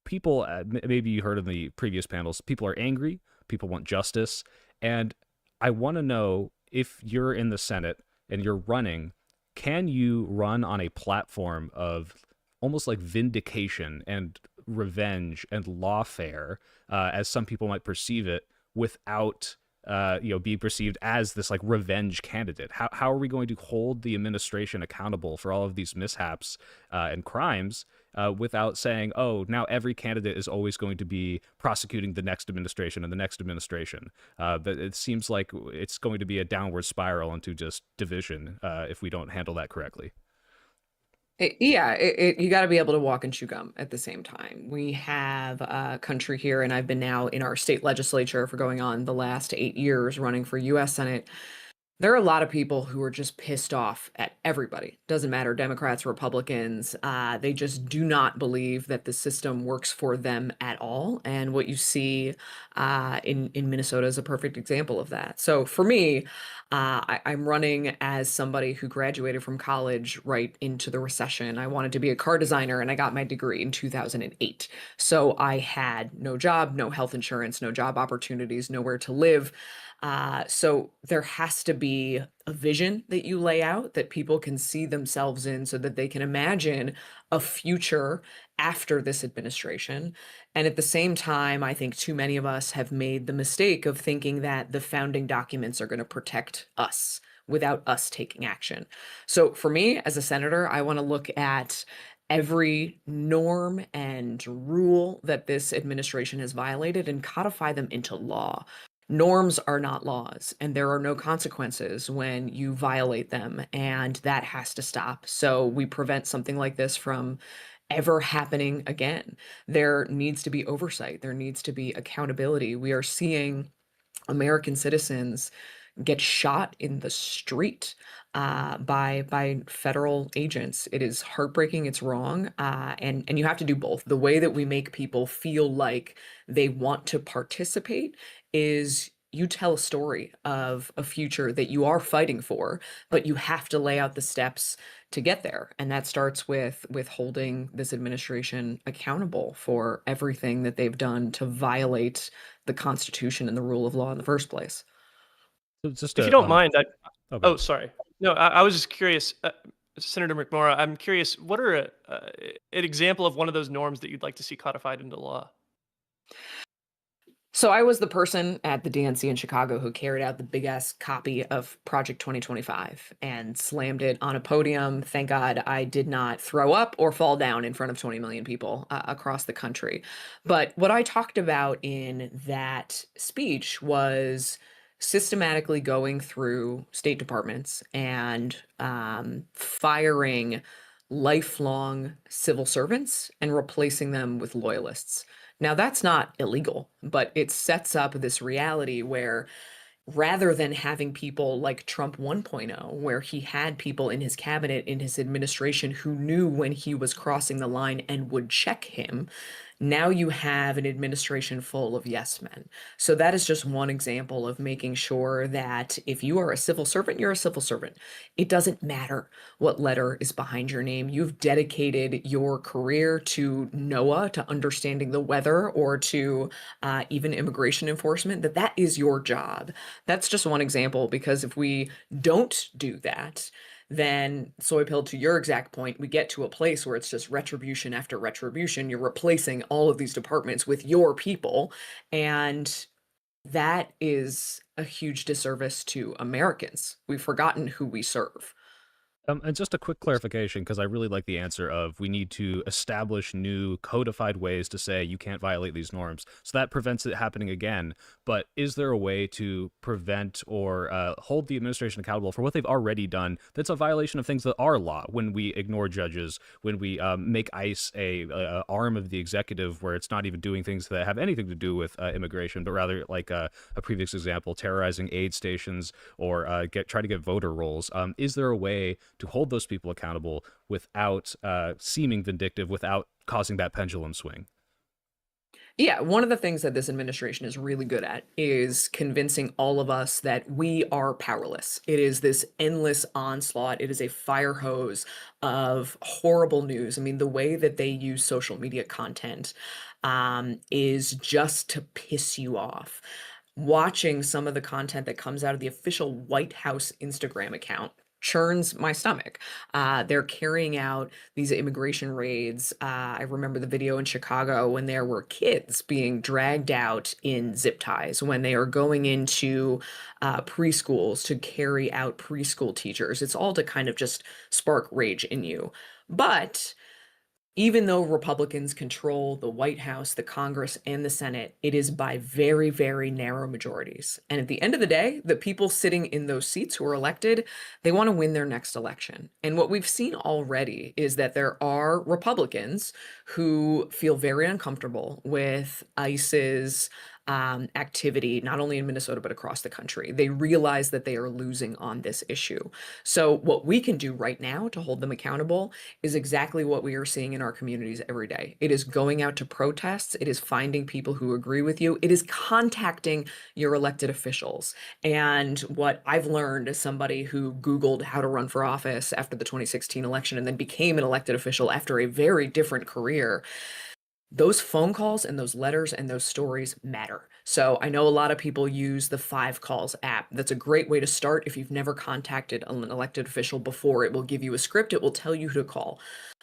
people, maybe you heard in the previous panels, people are angry. People want justice. And I want to know, if you're in the Senate and you're running, can you run on a platform of almost like vindication and revenge and lawfare, as some people might perceive it, without being perceived as this like revenge candidate? How are we going to hold the administration accountable for all of these mishaps and crimes without saying, oh, now every candidate is always going to be prosecuting the next administration and the next administration? But it seems like it's going to be a downward spiral into just division if we don't handle that correctly. You got to be able to walk and chew gum at the same time. We have a country here, and I've been now in our state legislature for going on the last 8 years running for U.S. Senate. There are a lot of people who are just pissed off at everybody. Doesn't matter, Democrats, Republicans. They just do not believe that the system works for them at all. And what you see in Minnesota is a perfect example of that. So for me, I'm running as somebody who graduated from college right into the recession. I wanted to be a car designer, and I got my degree in 2008. So I had no job, no health insurance, no job opportunities, nowhere to live. So there has to be a vision that you lay out that people can see themselves in, so that they can imagine a future after this administration. And at the same time, I think too many of us have made the mistake of thinking that the founding documents are going to protect us without us taking action. So for me, as a senator, I want to look at every norm and rule that this administration has violated and codify them into law. Norms are not laws, and there are no consequences when you violate them, and that has to stop. So we prevent something like this from ever happening again. There needs to be oversight. There needs to be accountability. We are seeing American citizens get shot in the street by federal agents. It is heartbreaking. It's wrong. And you have to do both. The way that we make people feel like they want to participate is you tell a story of a future that you are fighting for, but you have to lay out the steps to get there. And that starts with holding this administration accountable for everything that they've done to violate the Constitution and the rule of law in the first place. If you don't mind, oh, sorry. No, I was just curious, Senator McMorrow, I'm curious, what are an example of one of those norms that you'd like to see codified into law? So I was the person at the DNC in Chicago who carried out the big ass copy of Project 2025 and slammed it on a podium. Thank God I did not throw up or fall down in front of 20 million people across the country. But what I talked about in that speech was systematically going through state departments and firing lifelong civil servants and replacing them with loyalists. Now, that's not illegal, but it sets up this reality where rather than having people like Trump 1.0, where he had people in his cabinet, in his administration, who knew when he was crossing the line and would check him. Now you have an administration full of yes men. So that is just one example of making sure that if you are a civil servant, you're a civil servant. It doesn't matter what letter is behind your name. You've dedicated your career to NOAA, to understanding the weather, or to even immigration enforcement, that is your job. That's just one example, because if we don't do that, then soy pill, to your exact point, we get to a place where it's just retribution after retribution. You're replacing all of these departments with your people. And that is a huge disservice to Americans. We've forgotten who we serve. And just a quick clarification, because I really like the answer of we need to establish new codified ways to say you can't violate these norms. So that prevents it happening again. But is there a way to prevent or hold the administration accountable for what they've already done that's a violation of things that are law? When we ignore judges, when we make ICE a arm of the executive where it's not even doing things that have anything to do with immigration, but rather, like a previous example, terrorizing aid stations or try to get voter rolls. Is there a way to hold those people accountable without seeming vindictive, without causing that pendulum swing? Yeah, one of the things that this administration is really good at is convincing all of us that we are powerless. It is this endless onslaught. It is a fire hose of horrible news. I mean, the way that they use social media content is just to piss you off. Watching some of the content that comes out of the official White House Instagram account churns my stomach. They're carrying out these immigration raids. I remember the video in Chicago when there were kids being dragged out in zip ties, when they are going into preschools to carry out preschool teachers. It's all to kind of just spark rage in you. But even though Republicans control the White House, the Congress, and the Senate, it is by very, very narrow majorities. And at the end of the day, the people sitting in those seats who are elected, they want to win their next election. And what we've seen already is that there are Republicans who feel very uncomfortable with ICE's activity, not only in Minnesota, but across the country. They realize that they are losing on this issue. So what we can do right now to hold them accountable is exactly what we are seeing in our communities every day. It is going out to protests. It is finding people who agree with you. It is contacting your elected officials. And what I've learned as somebody who Googled how to run for office after the 2016 election and then became an elected official after a very different career, those phone calls and those letters and those stories matter. So I know a lot of people use the 5 Calls app. That's a great way to start if you've never contacted an elected official before. It will give you a script. It will tell you who to call.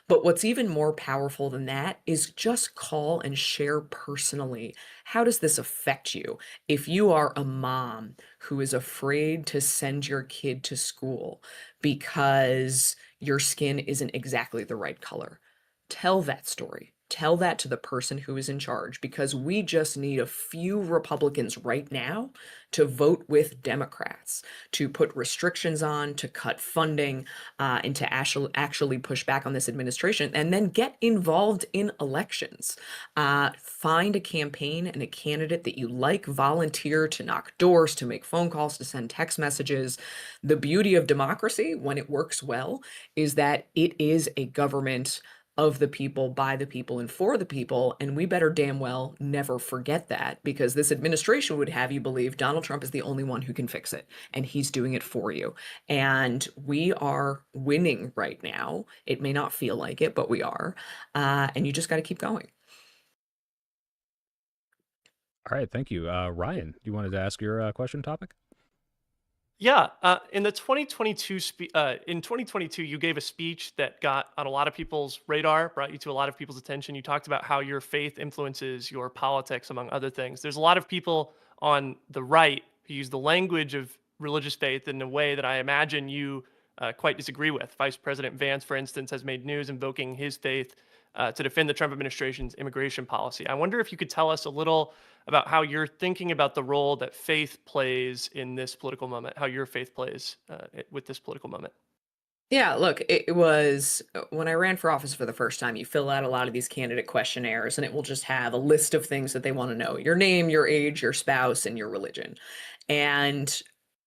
But what's even more powerful than that is just call and share personally. How does this affect you? If you are a mom who is afraid to send your kid to school because your skin isn't exactly the right color, tell that story. Tell that to the person who is in charge, because we just need a few Republicans right now to vote with Democrats, to put restrictions on, to cut funding, and to actually push back on this administration, and then get involved in elections. Find a campaign and a candidate that you like, volunteer to knock doors, to make phone calls, to send text messages. The beauty of democracy, when it works well, is that it is a government of the people, by the people, and for the people. And we better damn well never forget that, because this administration would have you believe Donald Trump is the only one who can fix it, and he's doing it for you. And we are winning right now. It may not feel like it, but we are. And you just got to keep going. All right, thank you. Ryan, you wanted to ask your question topic? Yeah, in the 2022 in 2022, you gave a speech that got on a lot of people's radar, brought you to a lot of people's attention. You talked about how your faith influences your politics, among other things. There's a lot of people on the right who use the language of religious faith in a way that I imagine you quite disagree with. Vice President Vance, for instance, has made news invoking his faith to defend the Trump administration's immigration policy. I wonder if you could tell us a little about how you're thinking about the role that faith plays in this political moment, how your faith plays with this political moment. Yeah, look, it was when I ran for office for the first time, you fill out a lot of these candidate questionnaires, and it will just have a list of things that they want to know: your name, your age, your spouse, and your religion. And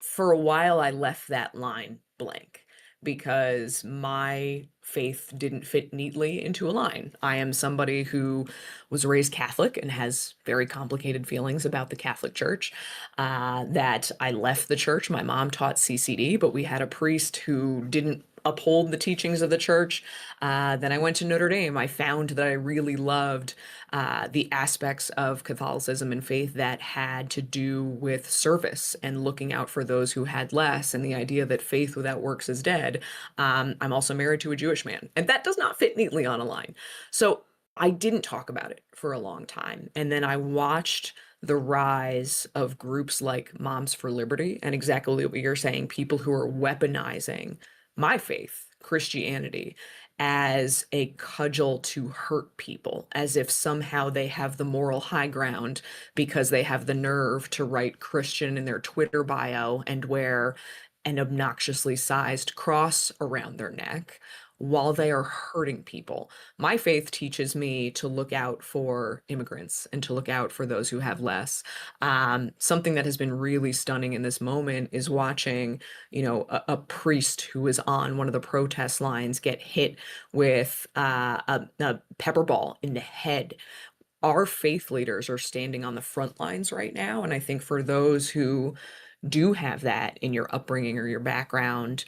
for a while, I left that line blank because my faith didn't fit neatly into a line. I am somebody who was raised Catholic and has very complicated feelings about the Catholic Church. That I left the church. My mom taught CCD, but we had a priest who didn't uphold the teachings of the church. Then I went to Notre Dame. I found that I really loved the aspects of Catholicism and faith that had to do with service and looking out for those who had less, and the idea that faith without works is dead. I'm also married to a Jewish man, and that does not fit neatly on a line. So I didn't talk about it for a long time. And then I watched the rise of groups like Moms for Liberty and exactly what you're saying, people who are weaponizing my faith, Christianity, as a cudgel to hurt people, as if somehow they have the moral high ground because they have the nerve to write Christian in their Twitter bio and wear an obnoxiously sized cross around their neck while they are hurting people. My faith teaches me to look out for immigrants and to look out for those who have less. Something that has been really stunning in this moment is watching, a priest who was on one of the protest lines get hit with a pepper ball in the head. Our faith leaders are standing on the front lines right now. And I think for those who do have that in your upbringing or your background,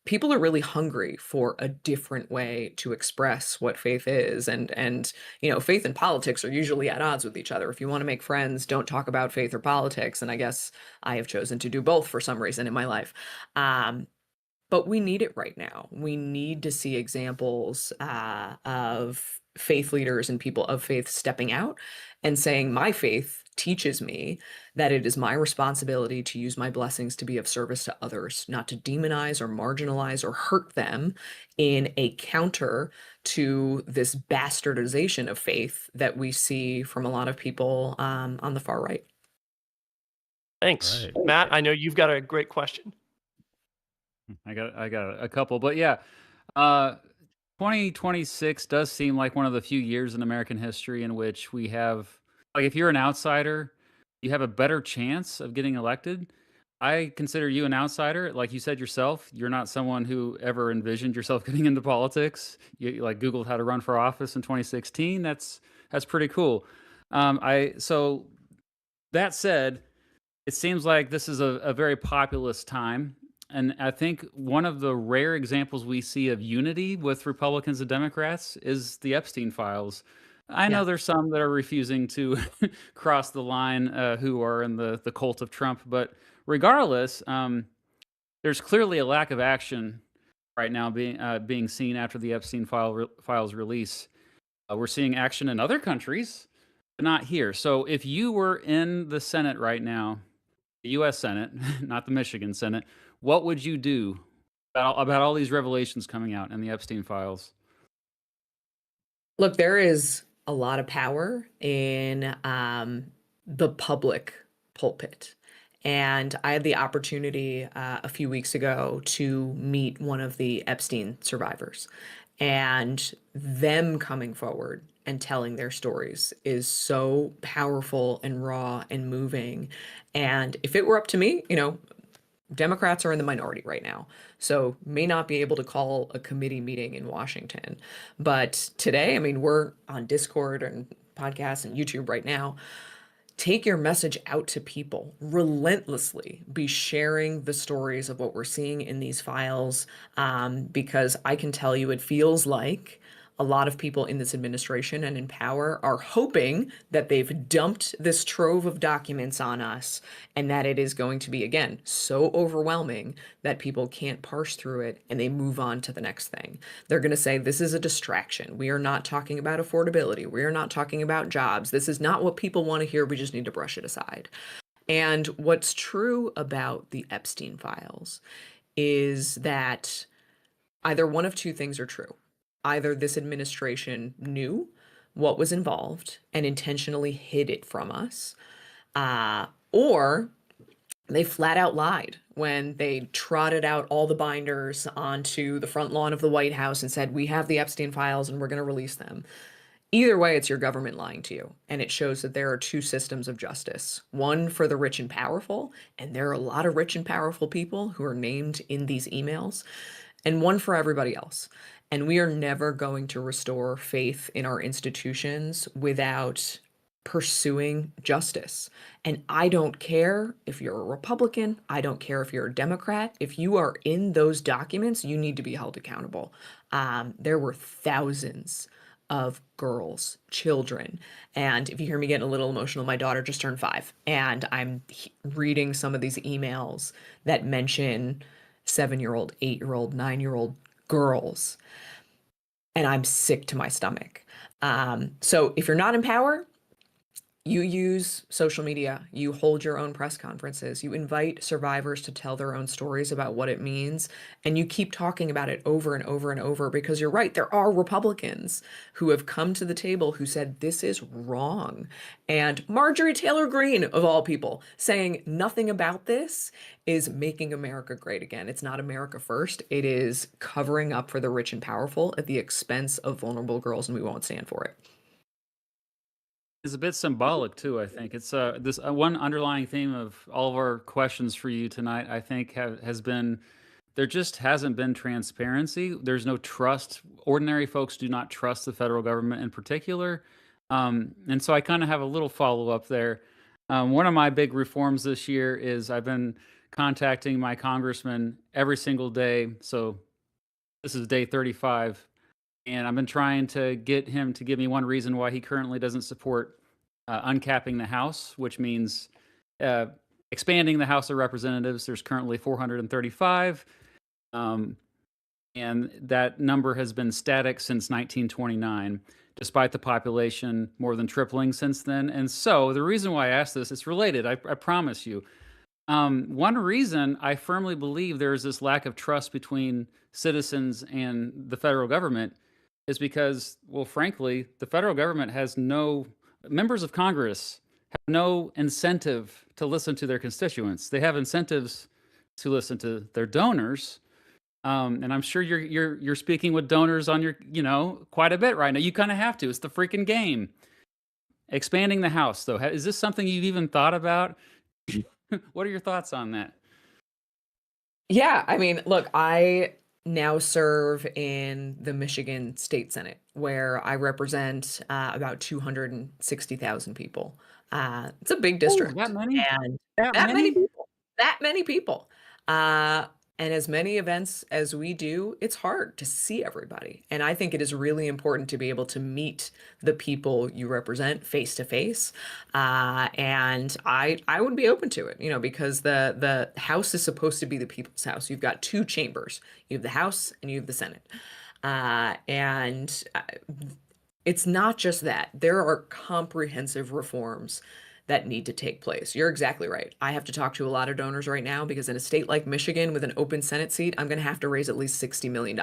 people are really hungry for a different way to express what faith is. And faith and politics are usually at odds with each other. If you want to make friends, don't talk about faith or politics. And I guess I have chosen to do both for some reason in my life. But we need it right now. We need to see examples of faith leaders and people of faith stepping out and saying, my faith teaches me that it is my responsibility to use my blessings to be of service to others, not to demonize or marginalize or hurt them in a counter to this bastardization of faith that we see from a lot of people on the far right. Thanks. Right. Matt, I know you've got a great question. I got a couple, but yeah, 2026 does seem like one of the few years in American history in which we have, like, if you're an outsider, you have a better chance of getting elected. I consider you an outsider. Like you said yourself, you're not someone who ever envisioned yourself getting into politics. You like Googled how to run for office in 2016. That's pretty cool. So that said, it seems like this is a very populist time. And I think one of the rare examples we see of unity with Republicans and Democrats is the Epstein files. I know Yeah. there's some that are refusing to cross the line who are in the cult of Trump, but regardless, there's clearly a lack of action right now being seen after the Epstein files release. We're seeing action in other countries, but not here. So if you were in the Senate right now, the U.S. Senate, not the Michigan Senate, what would you do about all these revelations coming out in the Epstein files? Look, there is a lot of power in the public pulpit. And I had the opportunity a few weeks ago to meet one of the Epstein survivors. And them coming forward and telling their stories is so powerful and raw and moving. And if it were up to me, Democrats are in the minority right now, so may not be able to call a committee meeting in Washington. But today, I mean, we're on Discord and podcasts and YouTube right now. Take your message out to people relentlessly. Be sharing the stories of what we're seeing in these files, because I can tell you it feels like a lot of people in this administration and in power are hoping that they've dumped this trove of documents on us and that it is going to be, again, so overwhelming that people can't parse through it and they move on to the next thing. They're going to say, this is a distraction. We are not talking about affordability. We are not talking about jobs. This is not what people want to hear. We just need to brush it aside. And what's true about the Epstein files is that either one of two things are true. Either this administration knew what was involved and intentionally hid it from us, or They flat out lied when they trotted out all the binders onto the front lawn of the White House and said, we have the Epstein files and we're going to release them. Either way, it's your government lying to you. And it shows that there are two systems of justice, one for the rich and powerful, and there are a lot of rich and powerful people who are named in these emails, and one for everybody else. And we are never going to restore faith in our institutions without pursuing justice. And I don't care if you're a Republican, I don't care if you're a Democrat. If you are in those documents, you need to be held accountable. There were thousands of girls, children. And if you hear me getting a little emotional, my daughter just turned 5, and I'm reading some of these emails that mention 7-year-old, 8-year-old, 9-year-old girls, and I'm sick to my stomach. So if you're not in power, you use social media, you hold your own press conferences, you invite survivors to tell their own stories about what it means, and you keep talking about it over and over and over, because you're right, there are Republicans who have come to the table who said this is wrong. And Marjorie Taylor Greene, of all people, saying nothing about this is making America great again. It's not America first, it is covering up for the rich and powerful at the expense of vulnerable girls, and we won't stand for it. Is a bit symbolic too. I think it's this one underlying theme of all of our questions for you tonight. I think has been there just hasn't been transparency. There's no trust. Ordinary folks do not trust the federal government in particular, and so I kind of have a little follow up there. One of my big reforms this year is I've been contacting my congressman every single day. So this is day 35. And I've been trying to get him to give me one reason why he currently doesn't support uncapping the House, which means expanding the House of Representatives. There's currently 435, and that number has been static since 1929, despite the population more than tripling since then. And so the reason why I asked this, it's related, I promise you. One reason I firmly believe there is this lack of trust between citizens and the federal government is because, well, frankly, the federal government has no, members of Congress have no incentive to listen to their constituents. They have incentives to listen to their donors. And I'm sure you're speaking with donors on your, quite a bit right now. You kind of have to. It's the freaking game. Expanding the House, though, is this something you've even thought about? What are your thoughts on that? Yeah, I mean, look, I now serve in the Michigan State Senate, where I represent about 260,000 people. It's a big district. That many? And that many people. That many people. And as many events as we do, it's hard to see everybody. And I think it is really important to be able to meet the people you represent face to face. And I would be open to it, because the House is supposed to be the people's house. You've got two chambers. You have the House and you have the Senate. And it's not just that. There are comprehensive reforms that need to take place. You're exactly right. I have to talk to a lot of donors right now because in a state like Michigan with an open Senate seat, I'm going to have to raise at least $60 million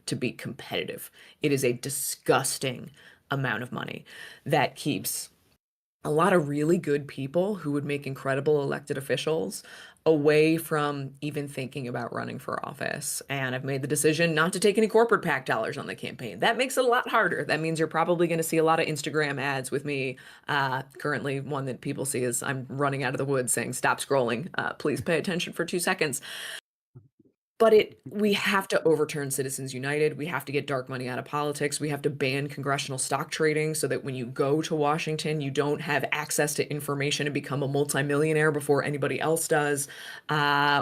to be competitive. It is a disgusting amount of money that keeps a lot of really good people who would make incredible elected officials away from even thinking about running for office. And I've made the decision not to take any corporate PAC dollars on the campaign. That makes it a lot harder. That means you're probably going to see a lot of Instagram ads with me. Currently, one that people see is I'm running out of the woods saying, stop scrolling. Please pay attention for 2 seconds. But we have to overturn Citizens United. We have to get dark money out of politics. We have to ban congressional stock trading so that when you go to Washington, you don't have access to information and become a multimillionaire before anybody else does.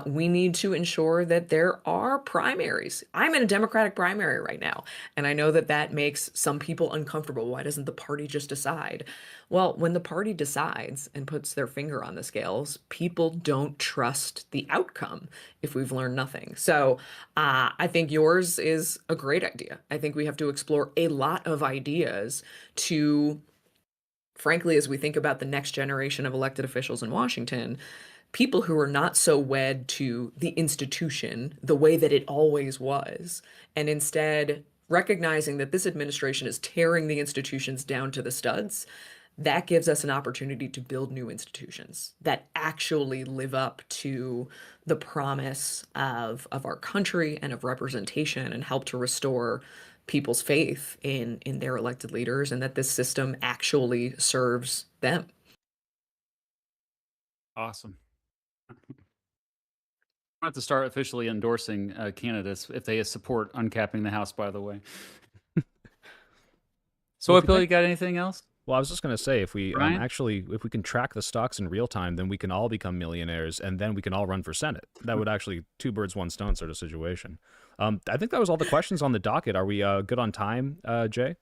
We need to ensure that there are primaries. I'm in a Democratic primary right now, and I know that that makes some people uncomfortable. Why doesn't the party just decide? Well, when the party decides and puts their finger on the scales, people don't trust the outcome if we've learned nothing. So I think yours is a great idea. I think we have to explore a lot of ideas to, frankly, as we think about the next generation of elected officials in Washington, people who are not so wed to the institution the way that it always was, and instead recognizing that this administration is tearing the institutions down to the studs. that gives us an opportunity to build new institutions that actually live up to the promise of our country and of representation, and help to restore people's faith in their elected leaders, and that this system actually serves them. Awesome. I have to start officially endorsing candidates if they support uncapping the House, by the way. So, Bill, you got anything else? Well, I was just going to say, if we Ryan? if we can track the stocks in real time, then we can all become millionaires, and then we can all run for Senate. That would actually two birds, one stone sort of situation. I think that was all the questions on the docket. Are we good on time, Jay?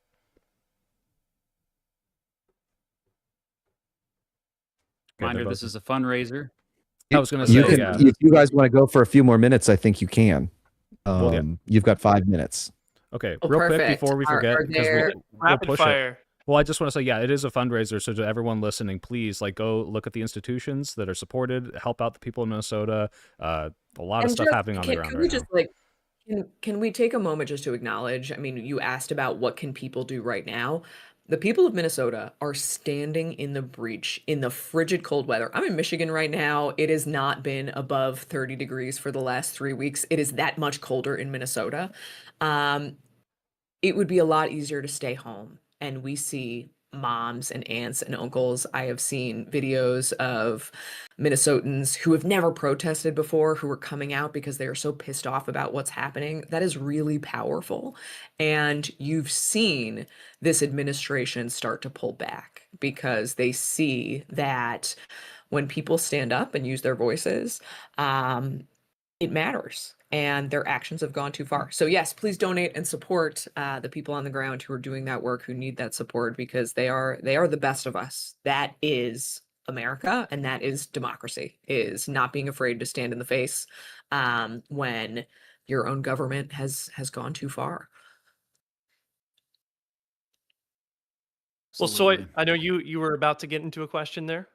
Reminder, this is a fundraiser. I was going to say, if you guys want to go for a few more minutes, I think you can. Well, yeah. You've got 5 minutes. Okay, Oh, real quick perfect. before we forget, because we'll Rapid push fire. it. Well, I just want to say, yeah, it is a fundraiser. So to everyone listening, please go look at the institutions that are supported, help out the people in Minnesota. A lot of stuff happening on the ground Can right we now. just can we take a moment just to acknowledge? I mean, you asked about what can people do right now. The people of Minnesota are standing in the breach in the frigid cold weather. I'm in Michigan right now. It has not been above 30 degrees for the last 3 weeks. It is that much colder in Minnesota. It would be a lot easier to stay home. And we see moms and aunts and uncles. I have seen videos of Minnesotans who have never protested before, who are coming out because they are so pissed off about what's happening. That is really powerful. And you've seen this administration start to pull back because they see that when people stand up and use their voices, it matters, and their actions have gone too far. So yes, please donate and support the people on the ground who are doing that work, who need that support, because they are the best of us. That is America, and that is democracy, is not being afraid to stand in the face when your own government has gone too far. Well, Soy, I know you were about to get into a question there.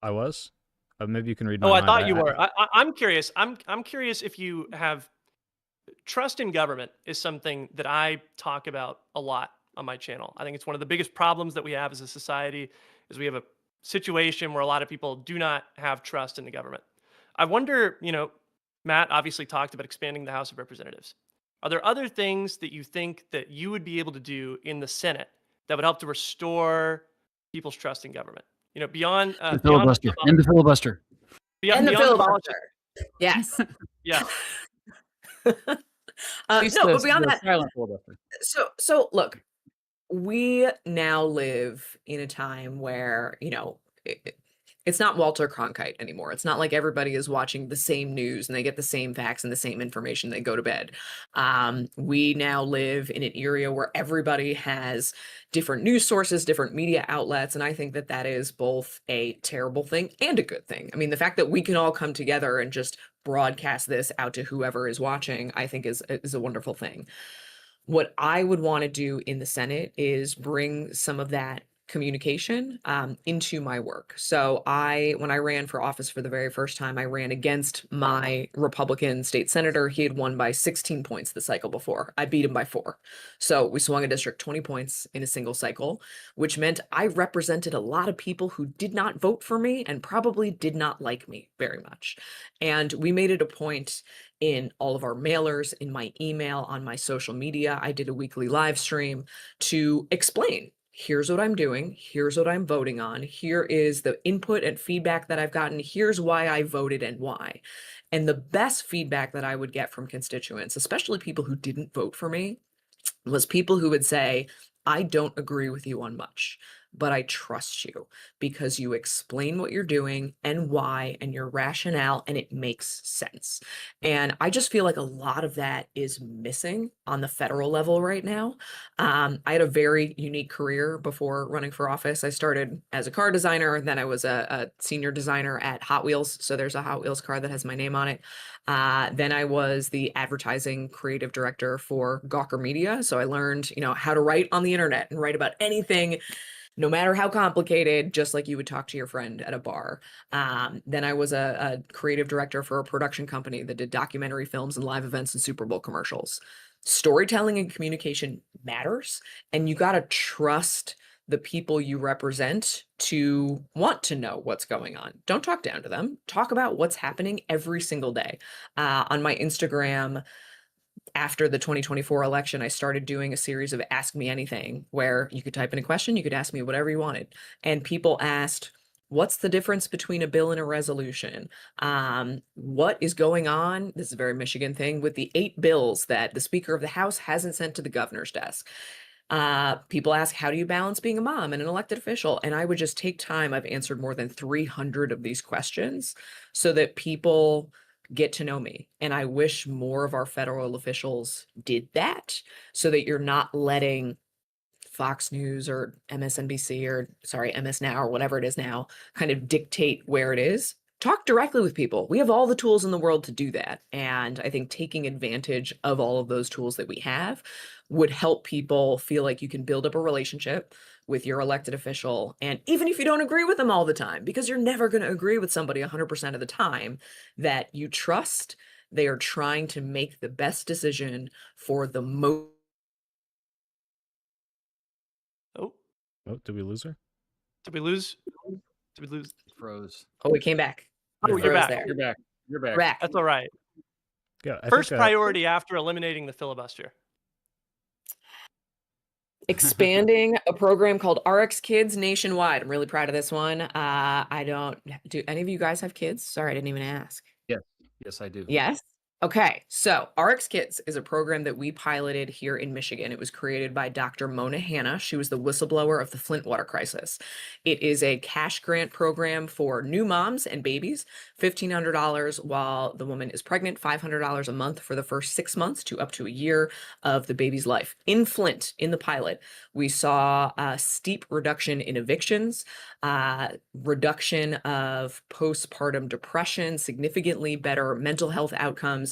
I was. Maybe you can read my Oh, I mind. thought you were. I'm curious. I'm curious if you have trust in government is something that I talk about a lot on my channel. I think it's one of the biggest problems that we have as a society is we have a situation where a lot of people do not have trust in the government. I wonder, Matt obviously talked about expanding the House of Representatives. Are there other things that you think that you would be able to do in the Senate that would help to restore people's trust in government? Beyond the filibuster. End the filibuster. And the filibuster. Yes. Yeah. No, but beyond that, silent filibuster. So look, we now live in a time where, it's not Walter Cronkite anymore. It's not like everybody is watching the same news and they get the same facts and the same information. They go to bed. We now live in an area where everybody has different news sources, different media outlets. And I think that that is both a terrible thing and a good thing. I mean, the fact that we can all come together and just broadcast this out to whoever is watching, I think is a wonderful thing. What I would want to do in the Senate is bring some of that communication into my work. So when I ran for office for the very first time, I ran against my Republican state senator. He had won by 16 points the cycle before. I beat him by 4. So we swung a district 20 points in a single cycle, which meant I represented a lot of people who did not vote for me and probably did not like me very much. And we made it a point in all of our mailers, in my email, on my social media. I did a weekly live stream to explain, here's what I'm doing. Here's what I'm voting on. Here is the input and feedback that I've gotten. Here's why I voted and why. And the best feedback that I would get from constituents, especially people who didn't vote for me, was people who would say, I don't agree with you on much, but I trust you because you explain what you're doing and why and your rationale, and it makes sense. And I just feel like a lot of that is missing on the federal level right now. I had a very unique career before running for office. I started as a car designer, then I was a senior designer at Hot Wheels. So there's a Hot Wheels car that has my name on it. Then I was the advertising creative director for Gawker Media. So I learned, how to write on the internet and write about anything, no matter how complicated, just like you would talk to your friend at a bar. Then I was a creative director for a production company that did documentary films and live events and Super Bowl commercials. Storytelling and communication matters, and you got to trust the people you represent to want to know what's going on. Don't talk down to them. Talk about what's happening every single day. On my Instagram, after the 2024 election, I started doing a series of Ask Me Anything, where you could type in a question, you could ask me whatever you wanted. And people asked, what's the difference between a bill and a resolution? What is going on? This is a very Michigan thing with the 8 bills that the Speaker of the House hasn't sent to the governor's desk. People ask, how do you balance being a mom and an elected official? And I would just take time. I've answered more than 300 of these questions so that people get to know me. And I wish more of our federal officials did that, so that you're not letting Fox News or MSNBC or MS Now or whatever it is now kind of dictate where it is. Talk directly with people. We have all the tools in the world to do that. And I think taking advantage of all of those tools that we have would help people feel like you can build up a relationship with your elected official. And even if you don't agree with them all the time, because you're never going to agree with somebody 100% of the time, that you trust they are trying to make the best decision for the most. Oh, did we lose her? Did we lose? Did we lose? Froze. Oh, we came back. Oh, you're back. There. You're back. You're back. Back. That's all right. Yeah. First priority after eliminating the filibuster. Expanding a program called RX Kids nationwide. I'm really proud of this one. I don't do any of you guys have kids? Sorry, I didn't even ask. Yes, I do. Yes. Okay. So RX Kids is a program that we piloted here in Michigan. It was created by Dr. Mona Hanna. She was the whistleblower of the Flint water crisis. It is a cash grant program for new moms and babies, $1,500 while the woman is pregnant, $500 a month for the first 6 months to up to a year of the baby's life. In Flint, in the pilot, we saw a steep reduction in evictions, reduction of postpartum depression, significantly better mental health outcomes,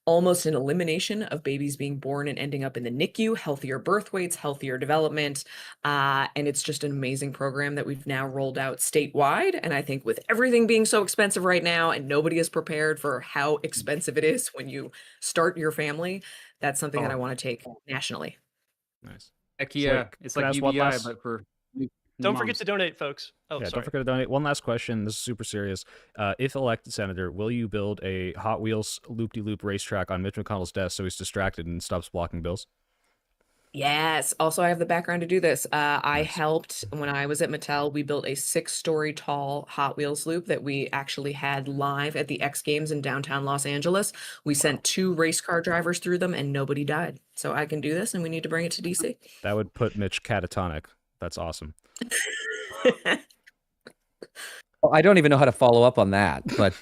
almost an elimination of babies being born and ending up in the NICU, healthier birth weights, healthier development. And it's just an amazing program that we've now rolled out statewide. And I think with everything being so expensive right now, and nobody is prepared for how expensive it is when you start your family, that's something that I want to take nationally. Nice. Heck yeah. It's like UBI, but for Don't forget to donate, folks. Oh, yeah, sorry. don't forget to donate. One last question. This is super serious. If elected senator, will you build a Hot Wheels loop-de-loop racetrack on Mitch McConnell's desk so he's distracted and stops blocking bills? Yes. Also, I have the background to do this. I helped when I was at Mattel. We built a 6-story tall Hot Wheels loop that we actually had live at the X Games in downtown Los Angeles. We sent 2 race car drivers through them and nobody died. So I can do this, and we need to bring it to DC. That would put Mitch catatonic. That's awesome. Well, I don't even know how to follow up on that, but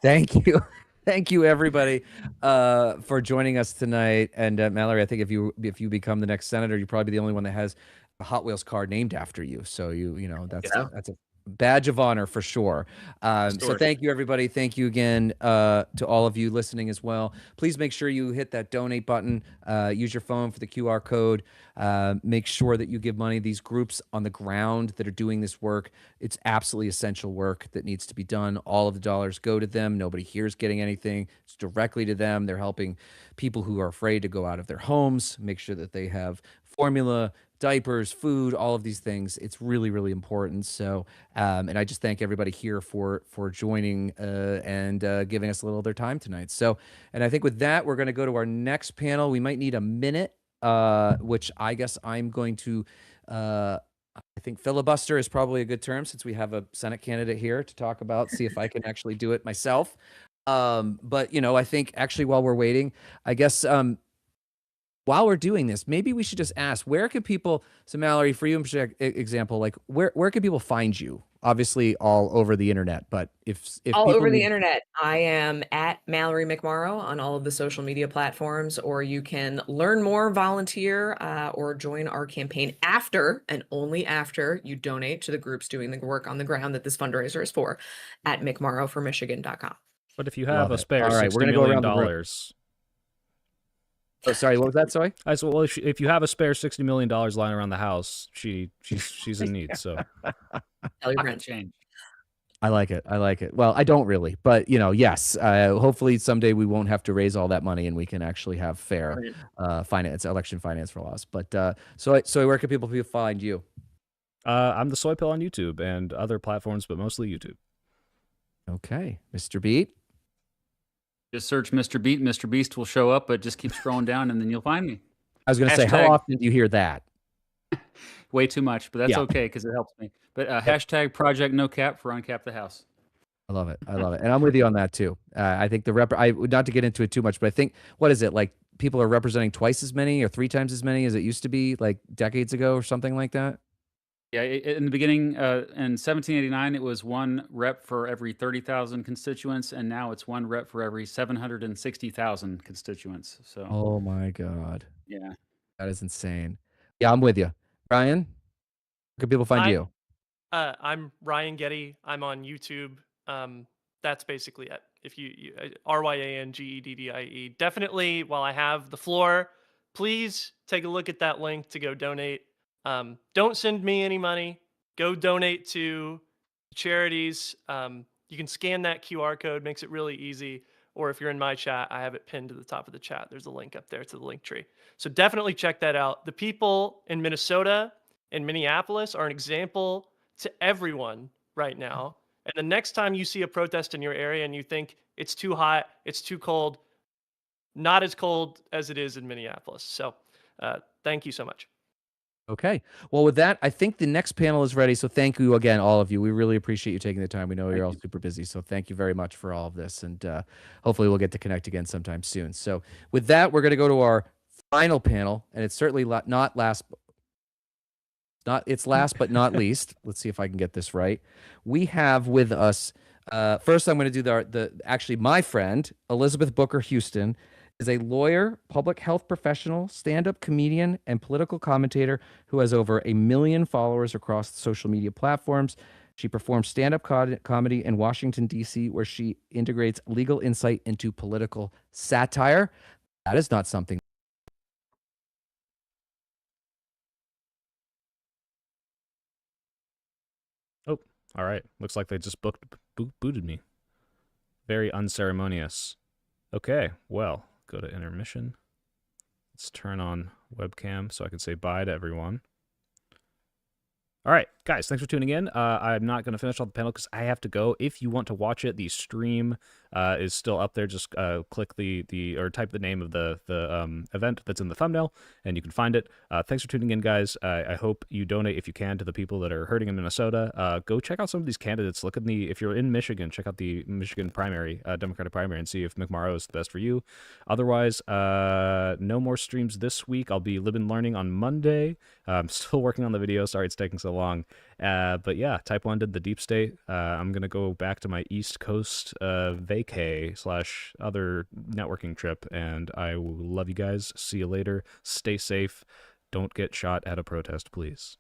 thank you. Thank you, everybody, for joining us tonight. And Mallory, I think if you become the next senator, you're probably the only one that has a Hot Wheels car named after you. So you know that's a badge of honor for sure. So thank you, everybody. Thank you again to all of you listening as well. Please make sure you hit that donate button. Use your phone for the QR code. Make sure that you give money. These groups on the ground that are doing this work, it's absolutely essential work that needs to be done. All of the dollars go to them. Nobody here is getting anything. It's directly to them. They're helping people who are afraid to go out of their homes, make sure that they have formula, diapers, food, all of these things. It's really, really important. So, and I just thank everybody here for joining and giving us a little of their time tonight. So, and I think with that, we're going to go to our next panel. We might need a minute, which I guess I'm going to, I think filibuster is probably a good term since we have a Senate candidate here to talk about, see if I can actually do it myself. But, you know, I think actually while we're waiting, I guess, while we're doing this, maybe we should just ask, where can people, so Mallory, for you in example, like where can people find you? Obviously all over the internet, but if all people over the internet, I am at Mallory McMorrow on all of the social media platforms, or you can learn more, volunteer, or join our campaign after and only after you donate to the groups doing the work on the ground that this fundraiser is for at McMorrowforMichigan.com. But if you have a spare $60 million, oh, sorry. What was that? Sorry. I said, well, if you have a spare $60 million lying around the house, she's in need. So, tell your friends. I like it. I like it. Well, I don't really, but you know, yes. Hopefully, someday we won't have to raise all that money, and we can actually have fair election finance for laws. But so where can people find you? I'm the Soy Pill on YouTube and other platforms, but mostly YouTube. Okay, Mr. Beat. Just search Mr. Beat. Mr. Beast will show up, but just keep scrolling down, and then you'll find me. I was going to say, how often do you hear that? Way too much, but that's Yeah. okay because it helps me. But hashtag Project No Cap for Uncap the House. I love it. I love it. And I'm with you on that too. I think not to get into it too much, but I think, what is it? Like people are representing twice as many or 3 times as many as it used to be like decades ago or something like that? Yeah, in the beginning, in 1789, it was 1 rep for every 30,000 constituents, and now it's 1 rep for every 760,000 constituents. So. Oh my God. Yeah. That is insane. Yeah, I'm with you. Ryan, where can people find you? I'm Ryan Getty. I'm on YouTube. That's basically it. If you RyanGeddie. Definitely, while I have the floor, please take a look at that link to go donate. Don't send me any money. Go donate to charities. You can scan that QR code, makes it really easy. Or if you're in my chat, I have it pinned to the top of the chat. There's a link up there to the link tree. So definitely check that out. The people in Minnesota and Minneapolis are an example to everyone right now. And the next time you see a protest in your area and you think it's too hot, it's too cold, not as cold as it is in Minneapolis. So thank you so much. Okay. Well, with that, I think the next panel is ready. So thank you again, all of you. We really appreciate you taking the time. We know you're all super busy. So thank you very much for all of this. And hopefully we'll get to connect again sometime soon. So with that, we're going to go to our final panel. And it's certainly not last. It's last but not least. Let's see if I can get this right. We have with us, first I'm going to do actually my friend, Elizabeth Booker Houston, is a lawyer, public health professional, stand-up comedian, and political commentator who has over 1 million followers across social media platforms. She performs stand-up comedy in Washington, D.C., where she integrates legal insight into political satire. That is not something. Oh, all right. Looks like they just booted me. Very unceremonious. Okay, well, go to intermission. Let's turn on webcam so I can say bye to everyone. All right, guys, thanks for tuning in. I'm not going to finish all the panel because I have to go. If you want to watch it, the stream is still up there. Just click or type the name of the event that's in the thumbnail, and you can find it. Thanks for tuning in, guys. I hope you donate if you can to the people that are hurting in Minnesota. Go check out some of these candidates. Look at if you're in Michigan, check out the Michigan primary, Democratic primary, and see if McMorrow is the best for you. Otherwise, no more streams this week. I'll be Live and Learning on Monday. I'm still working on the video. Sorry it's taking so long. But yeah, Type 1 did the deep state. I'm going to go back to my East Coast vacay/other networking trip, and I will love you guys. See you later. Stay safe. Don't get shot at a protest, please.